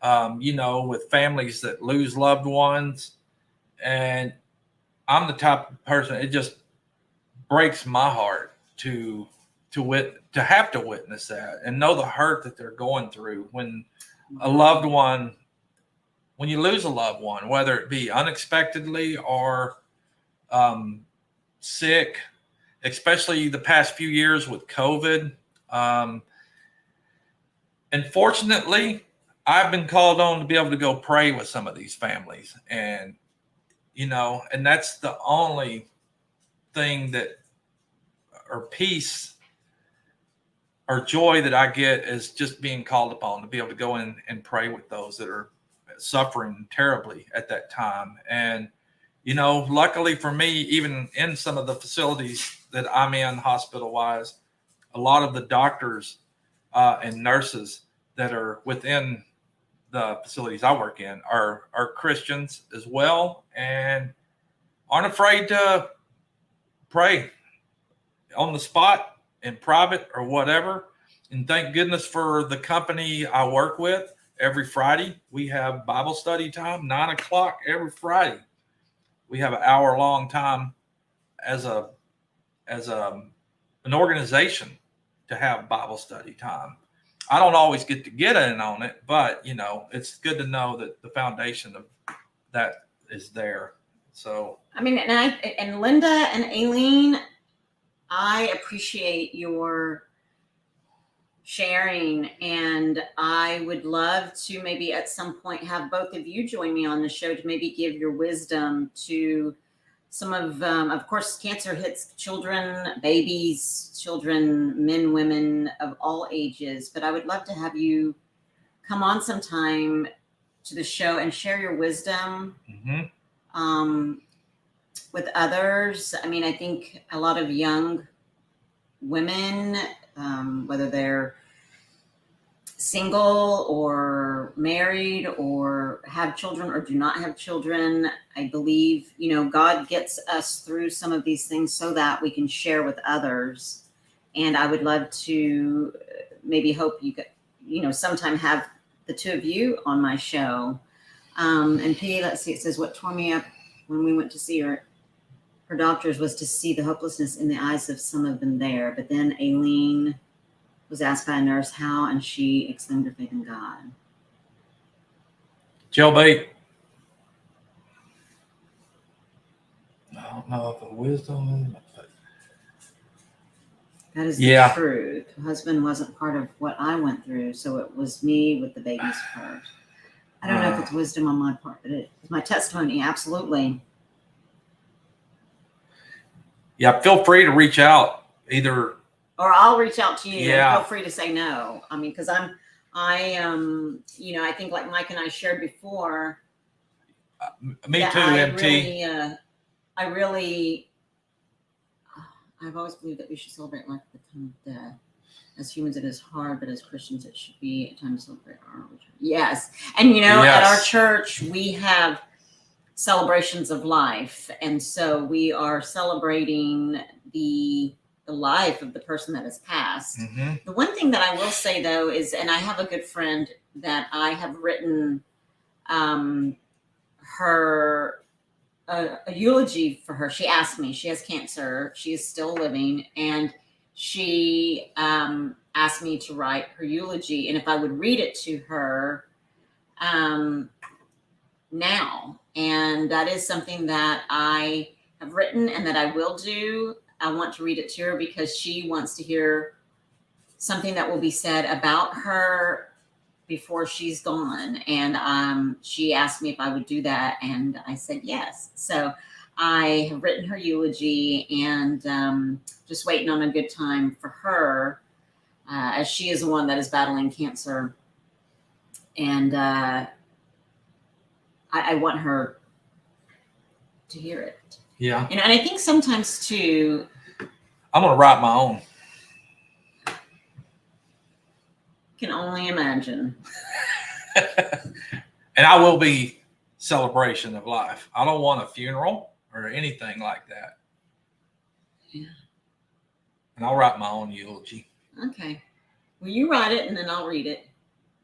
with families that lose loved ones. And I'm the type of person, it just breaks my heart to have to witness that and know the hurt that they're going through when you lose a loved one, whether it be unexpectedly or sick, especially the past few years with COVID. Unfortunately, I've been called on to be able to go pray with some of these families, and that's the only thing or peace or joy that I get is just being called upon to be able to go in and pray with those that are suffering terribly at that time. And, luckily for me, even in some of the facilities that I'm in hospital wise, a lot of the doctors and nurses that are within the facilities I work in are Christians as well, and aren't afraid to pray on the spot, in private or whatever. And thank goodness for the company I work with. Every Friday we have Bible study time, 9:00 every Friday. We have an hour-long time as an organization to have Bible study time. I don't always get in on it, but it's good to know that the foundation of that is there. So I mean, and Linda and Aileen, I appreciate your sharing, and I would love to maybe at some point have both of you join me on the show to maybe give your wisdom to some of course, cancer hits children, babies, children, men, women of all ages, but I would love to have you come on sometime to the show and share your wisdom with others. I mean, I think a lot of young women, whether they're single or married or have children or do not have children, I believe, God gets us through some of these things so that we can share with others. And I would love to maybe hope you could, sometime have the two of you on my show. And P, let's see, it says, what tore me up when we went to see her doctors was to see the hopelessness in the eyes of some of them there. But then Aileen was asked by a nurse how, and she exclaimed her faith in God. Jailbait. I don't know if wisdom. That is the truth. The husband wasn't part of what I went through, so it was me with the babies first. I don't know if it's wisdom on my part, but it's my testimony. Absolutely. Yeah, feel free to reach out either. Or I'll reach out to you. Yeah. And feel free to say no. I mean, because I think like Mike and I shared before. Me too, MT. I've always believed that we should celebrate life at the time of death. As humans, it is hard, but as Christians, it should be a time to celebrate our return. Yes. And, at our church, we have celebrations of life. And so we are celebrating the life of the person that has passed. Mm-hmm. The one thing that I will say, though, is, and I have a good friend that I have written her a eulogy for her. She asked me, she has cancer. She is still living. And she asked me to write her eulogy and if I would read it to her now. And that is something that I have written and that I will do. I want to read it to her because she wants to hear something that will be said about her before she's gone. And she asked me if I would do that. And I said yes. So I have written her eulogy and just waiting on a good time for her, as she is the one that is battling cancer. And I want her to hear it. Yeah. And I think sometimes too, I'm going to write my own. Can only imagine. And I will be celebration of life. I don't want a funeral or anything like that. Yeah. And I'll write my own eulogy. Okay. Well, you write it and then I'll read it.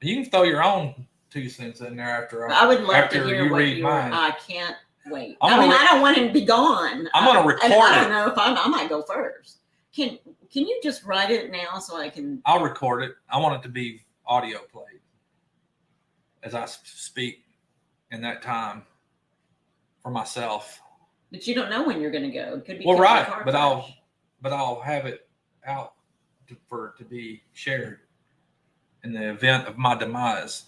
You can throw your own 2 cents in there after I would love to hear you what read mine. I can't wait. I don't want him to be gone. I'm going to record it. I don't know if I might go first. Can you just write it now so I can? I'll record it. I want it to be audio played as I speak in that time for myself. But you don't know when you're going to go. It could be well, right. But crash. I'll have it out to be shared in the event of my demise.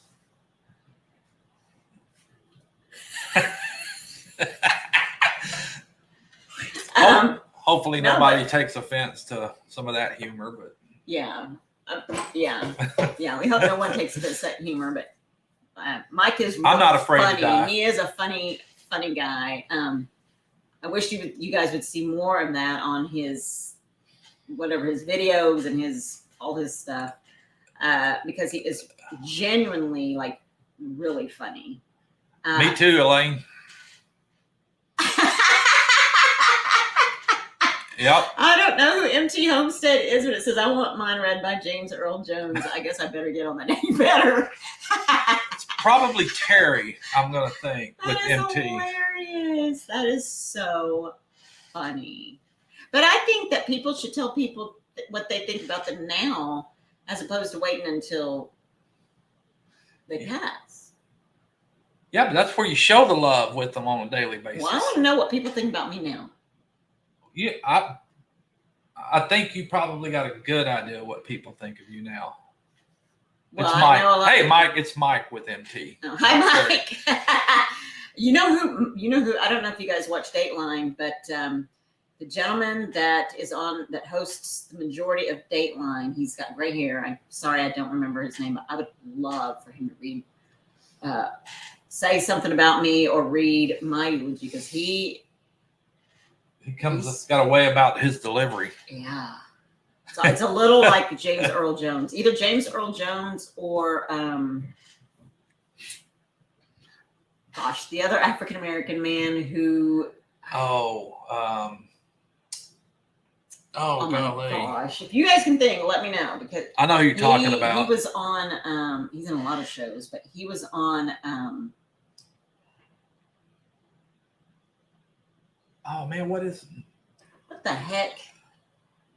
Hopefully nobody takes offense to some of that humor, but yeah. We hope no one takes offense to that humor, but Mike is really I'm not afraid funny. to die. He is a funny guy. I wish you guys would see more of that on his videos and all his stuff, because he is genuinely like really funny. Me too, Elaine. Yep. I don't know who MT Homestead is, but it says I want mine read by James Earl Jones. I guess I better get on that name better. It's probably Terry, I'm going to think, with MT. Hilarious. That is so funny. But I think that people should tell people what they think about them now, as opposed to waiting until they pass. Yeah, but that's where you show the love with them on a daily basis. Well, I want to know what people think about me now. Yeah, I think you probably got a good idea of what people think of you now. Well, it's Mike. Hey, Mike, it's Mike with MT. Oh, hi, Mike. You know who? I don't know if you guys watch Dateline, but the gentleman that hosts the majority of Dateline, he's got gray hair. I'm sorry, I don't remember his name, but I would love for him to read, say something about me or read my eulogy, because he's got a way about his delivery. Yeah. So it's a little like James Earl Jones. Either James Earl Jones or the other African American man who oh my gosh. If you guys can think, let me know, because I know who you're talking about. He was on he's in a lot of shows, but he was on oh man, what the heck?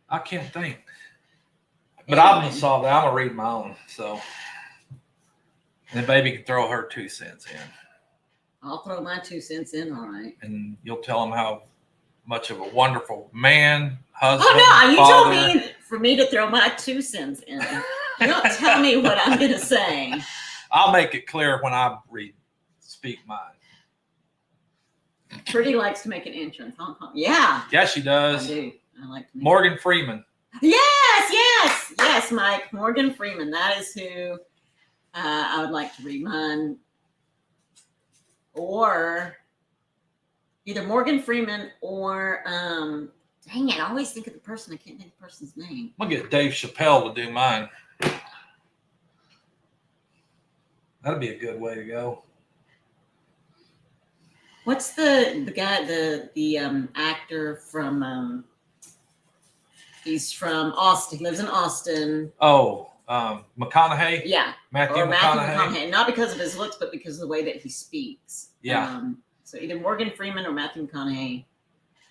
I can't think. But I'm gonna solve that. I'm gonna read my own. So and then baby can throw her 2 cents in. I'll throw my 2 cents in, all right. And you'll tell him how much of a wonderful man, husband. Oh no, you father. told me for me to throw my 2 cents in. You don't tell me what I'm gonna say. I'll make it clear when I speak mine. Pretty likes to make an entrance, huh? Yeah. Yeah, she does. I do. I like to Morgan Freeman. Yes, Mike. Morgan Freeman. That is who I would like to read mine. Or either Morgan Freeman or Dang it, I always think of the person. I can't think of the person's name. I'm going to get Dave Chappelle to do mine. That'd be a good way to go. What's the guy, the actor from, he's from Austin. He lives in Austin. Oh, McConaughey? Yeah. Matthew McConaughey. Not because of his looks, but because of the way that he speaks. Yeah. So either Morgan Freeman or Matthew McConaughey.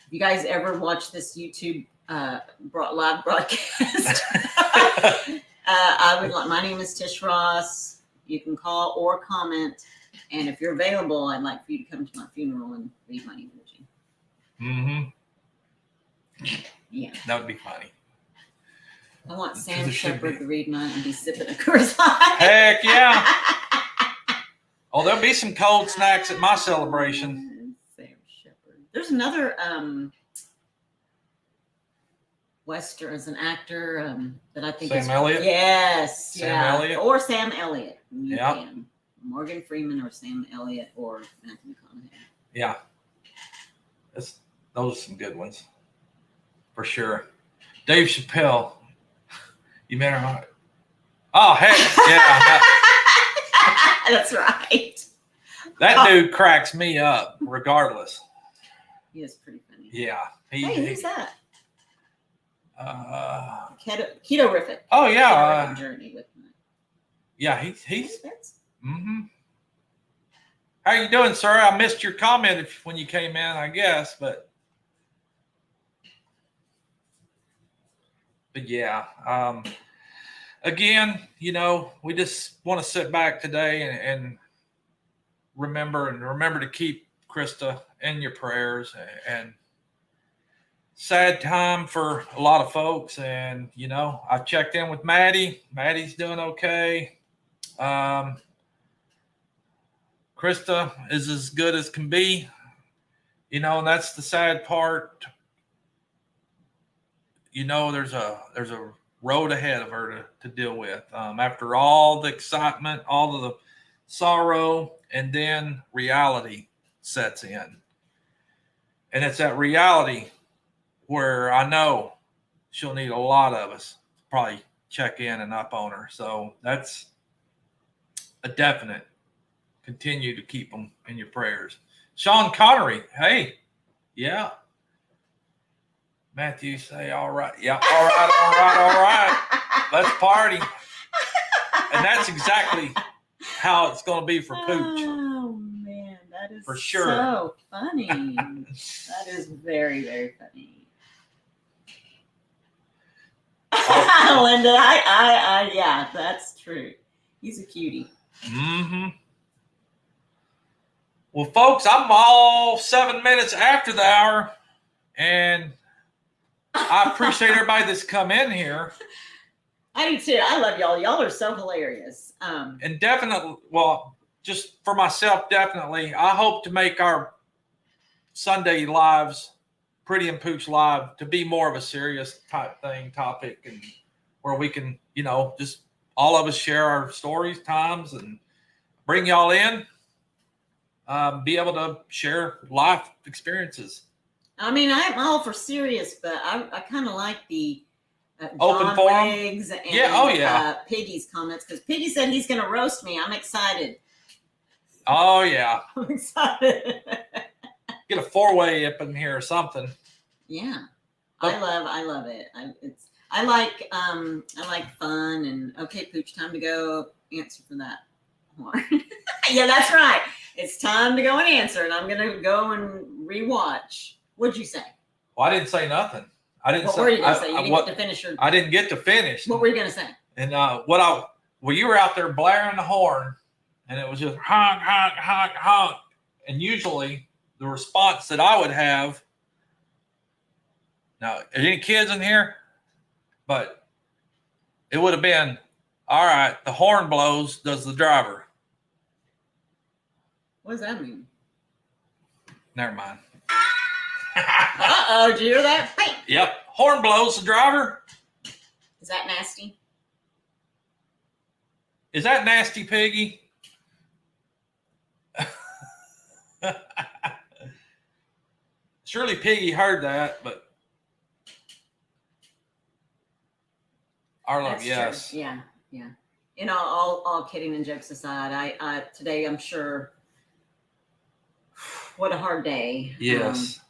If you guys ever watch this YouTube live broadcast, I would like. My name is Tish Ross. You can call or comment, and if you're available, I'd like for you to come to my funeral and read my eulogy. Mm-hmm. Yeah, that would be funny. I want Sam Shepard to read mine and be sipping a Coors Light. Heck yeah! Oh, there'll be some cold snacks at my celebration. Sam Shepard. There's another Western as an actor that I think Sam Elliott. Yes, Sam Elliott or Sam Elliott. Yeah, Morgan Freeman or Sam Elliott or Matthew McConaughey. Yeah, those are some good ones for sure. Dave Chappelle, you met him? Oh heck yeah! That's right. That dude cracks me up, regardless. He is pretty funny. Yeah. Who's that? Keto Rific. Oh yeah. Journey with me. Yeah, he's. Mm-hmm. How you doing, sir? I missed your comment when you came in, I guess, but yeah. Again, we just want to sit back today and remember to keep Krista in your prayers. And sad time for a lot of folks. And I checked in with Maddie. Maddie's doing okay. Krista is as good as can be, and that's the sad part. There's a road ahead of her to deal with. After all the excitement, all of the sorrow, and then reality sets in. And it's that reality where I know she'll need a lot of us to probably check in and up on her. So that's a definite. Continue to keep them in your prayers. Sean Connery, hey, yeah. Matthew, say all right. Yeah, all right. Let's party. And that's exactly how it's going to be for Pooch. Oh, man, that is for sure. So funny. That is very, very funny. Linda, yeah, that's true. He's a cutie. Mm-hmm. Well, folks, I'm all 7 minutes after the hour, and I appreciate everybody that's come in here. I do too. I love y'all. Y'all are so hilarious. And definitely, well, just for myself, definitely, I hope to make our Sunday lives, Pretty and Pooch Live, to be more of a serious topic, and where we can, just all of us share our stories, times, and bring y'all in. Be able to share life experiences. I mean, I'm all for serious, but I kind of like the open forum. And Piggy's comments, because Piggy said he's going to roast me. I'm excited. Oh yeah, I'm excited. Get a 4-way up in here or something. Yeah, I love it. I like fun and okay, Pooch, time to go answer for that horn. Yeah, that's right. It's time to go and answer, and I'm going to go and rewatch. What'd you say? Well, I didn't say nothing. What were you going to say? You didn't get to finish your... I didn't get to finish. What were you going to say? And you were out there blaring the horn, and it was just honk, honk, honk, honk. And usually the response that I would have, now, are there any kids in here? But it would have been, all right, the horn blows, does the driver. What does that mean? Never mind. Uh-oh, did you hear that? Hey. Yep. Horn blows, the driver. Is that nasty? Is that nasty, Piggy? Surely Piggy heard that, but Our love, That's yes. True. Yeah, yeah. You know, all kidding and jokes aside, I today I'm sure what a hard day. Yes.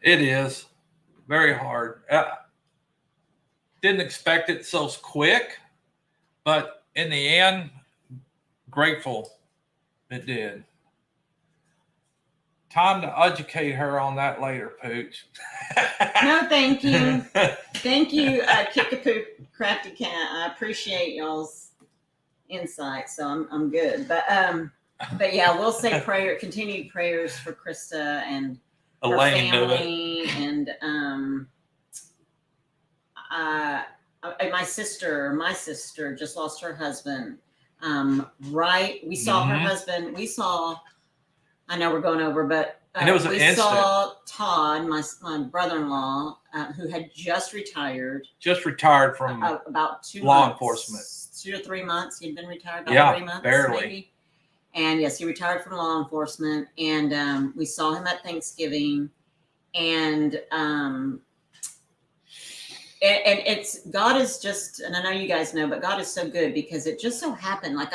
It is very hard. Didn't expect it so quick, but in the end, grateful it did. Time to educate her on that later, Pooch. No, thank you. Thank you, Kickapoo Crafty Cat. I appreciate y'all's insight, so I'm good. But yeah, we'll say continued prayers for Krista and her Elaine family, and my sister just lost her husband. Right, we saw her husband. We saw. I know we're going over, but and it was an instant. Saw Todd, my brother-in-law, who had just retired from about 2 law enforcement. 2 or 3 months. He'd been retired about 3 months, barely. Maybe. And yes, he retired from law enforcement, and we saw him at Thanksgiving, and it's God is just, and I know you guys know, but God is so good because it just so happened. Like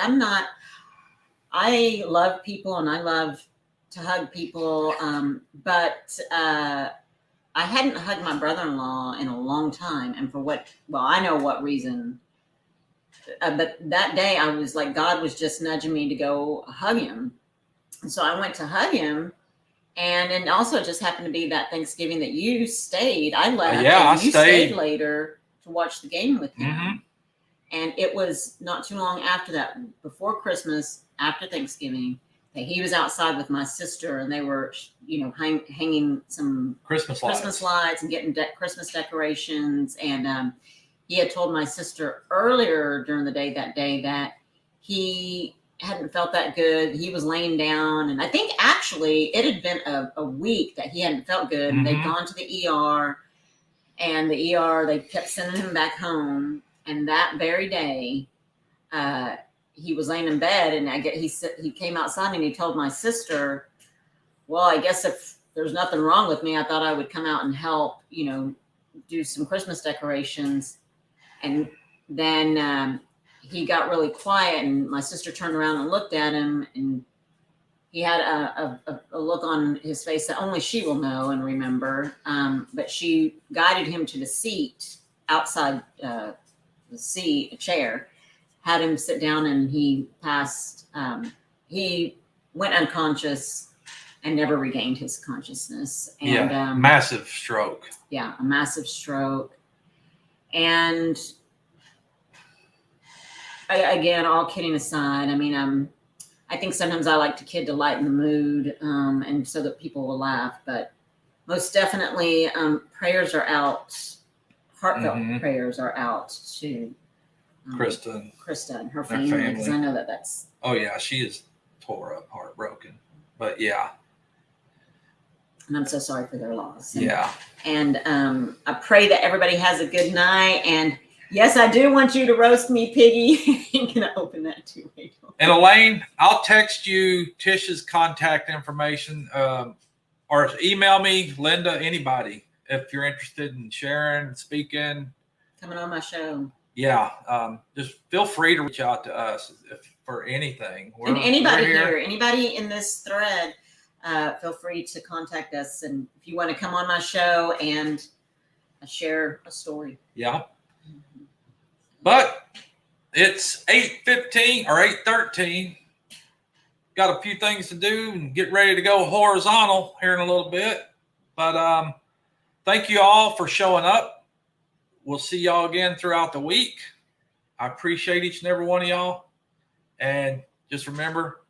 I love people and I love to hug people, but I hadn't hugged my brother-in-law in a long time, and I know what reason. But that day I was like, God was just nudging me to go hug him. And so I went to hug him. And then also it just happened to be that Thanksgiving that you stayed. I left. Yeah, and you stayed later to watch the game with him. Mm-hmm. And it was not too long after that, before Christmas, after Thanksgiving, that he was outside with my sister, and they were, hanging some Christmas lights and getting Christmas decorations. And he had told my sister earlier during the day that he hadn't felt that good. He was laying down, and I think actually it had been a week that he hadn't felt good. And they'd gone to the ER, and the ER, they kept sending him back home. And that very day, he was laying in bed, and he came outside and he told my sister, "Well, I guess if there's nothing wrong with me, I thought I would come out and help, do some Christmas decorations." And then he got really quiet, and my sister turned around and looked at him, and he had a look on his face that only she will know and remember. But she guided him to the seat outside a chair, had him sit down, and he passed. He went unconscious and never regained his consciousness. And massive stroke. Yeah, a massive stroke. And again, all kidding aside, I mean, I think sometimes I like to lighten the mood, and so that people will laugh. But most definitely, prayers are out. Heartfelt prayers are out to Krista and her family, because I know that's. Oh yeah, she is tore up, heartbroken. But yeah. And I'm so sorry for their loss. And I pray that everybody has a good night. And yes, I do want you to roast me, Piggy. You're gonna open that too. And Elaine, I'll text you Tish's contact information, or email me, Linda, anybody, if you're interested in sharing, speaking, coming on my show. Yeah, just feel free to reach out to us for anything. And anybody here, anybody in this thread, feel free to contact us. And if you want to come on my show and share a story. Yeah. But it's 8:15 or 8:13. Got a few things to do and get ready to go horizontal here in a little bit. But thank you all for showing up. We'll see y'all again throughout the week. I appreciate each and every one of y'all. And just remember,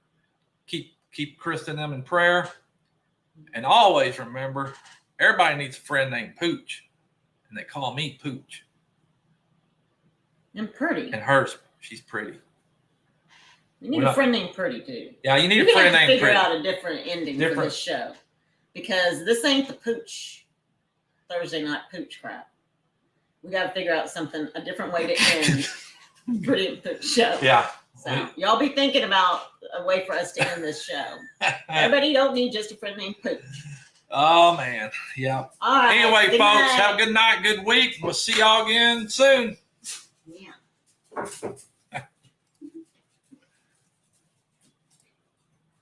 keep Krista and them in prayer. And always remember, everybody needs a friend named Pooch. And they call me Pooch. And pretty. And hers, she's pretty. You need a friend named Pretty, too. Yeah, you need a friend named Pretty. Figure out a different ending for this show. Because this ain't the Pooch Thursday night Pooch crap. We got to figure out a different way to end Pretty and Pooch show. Yeah. So y'all be thinking about a way for us to end this show. Everybody don't need just a friend named Pooch. Oh man, yeah. All right. Anyway, Good folks, night. have a good night, good week. We'll see y'all again soon. Yeah.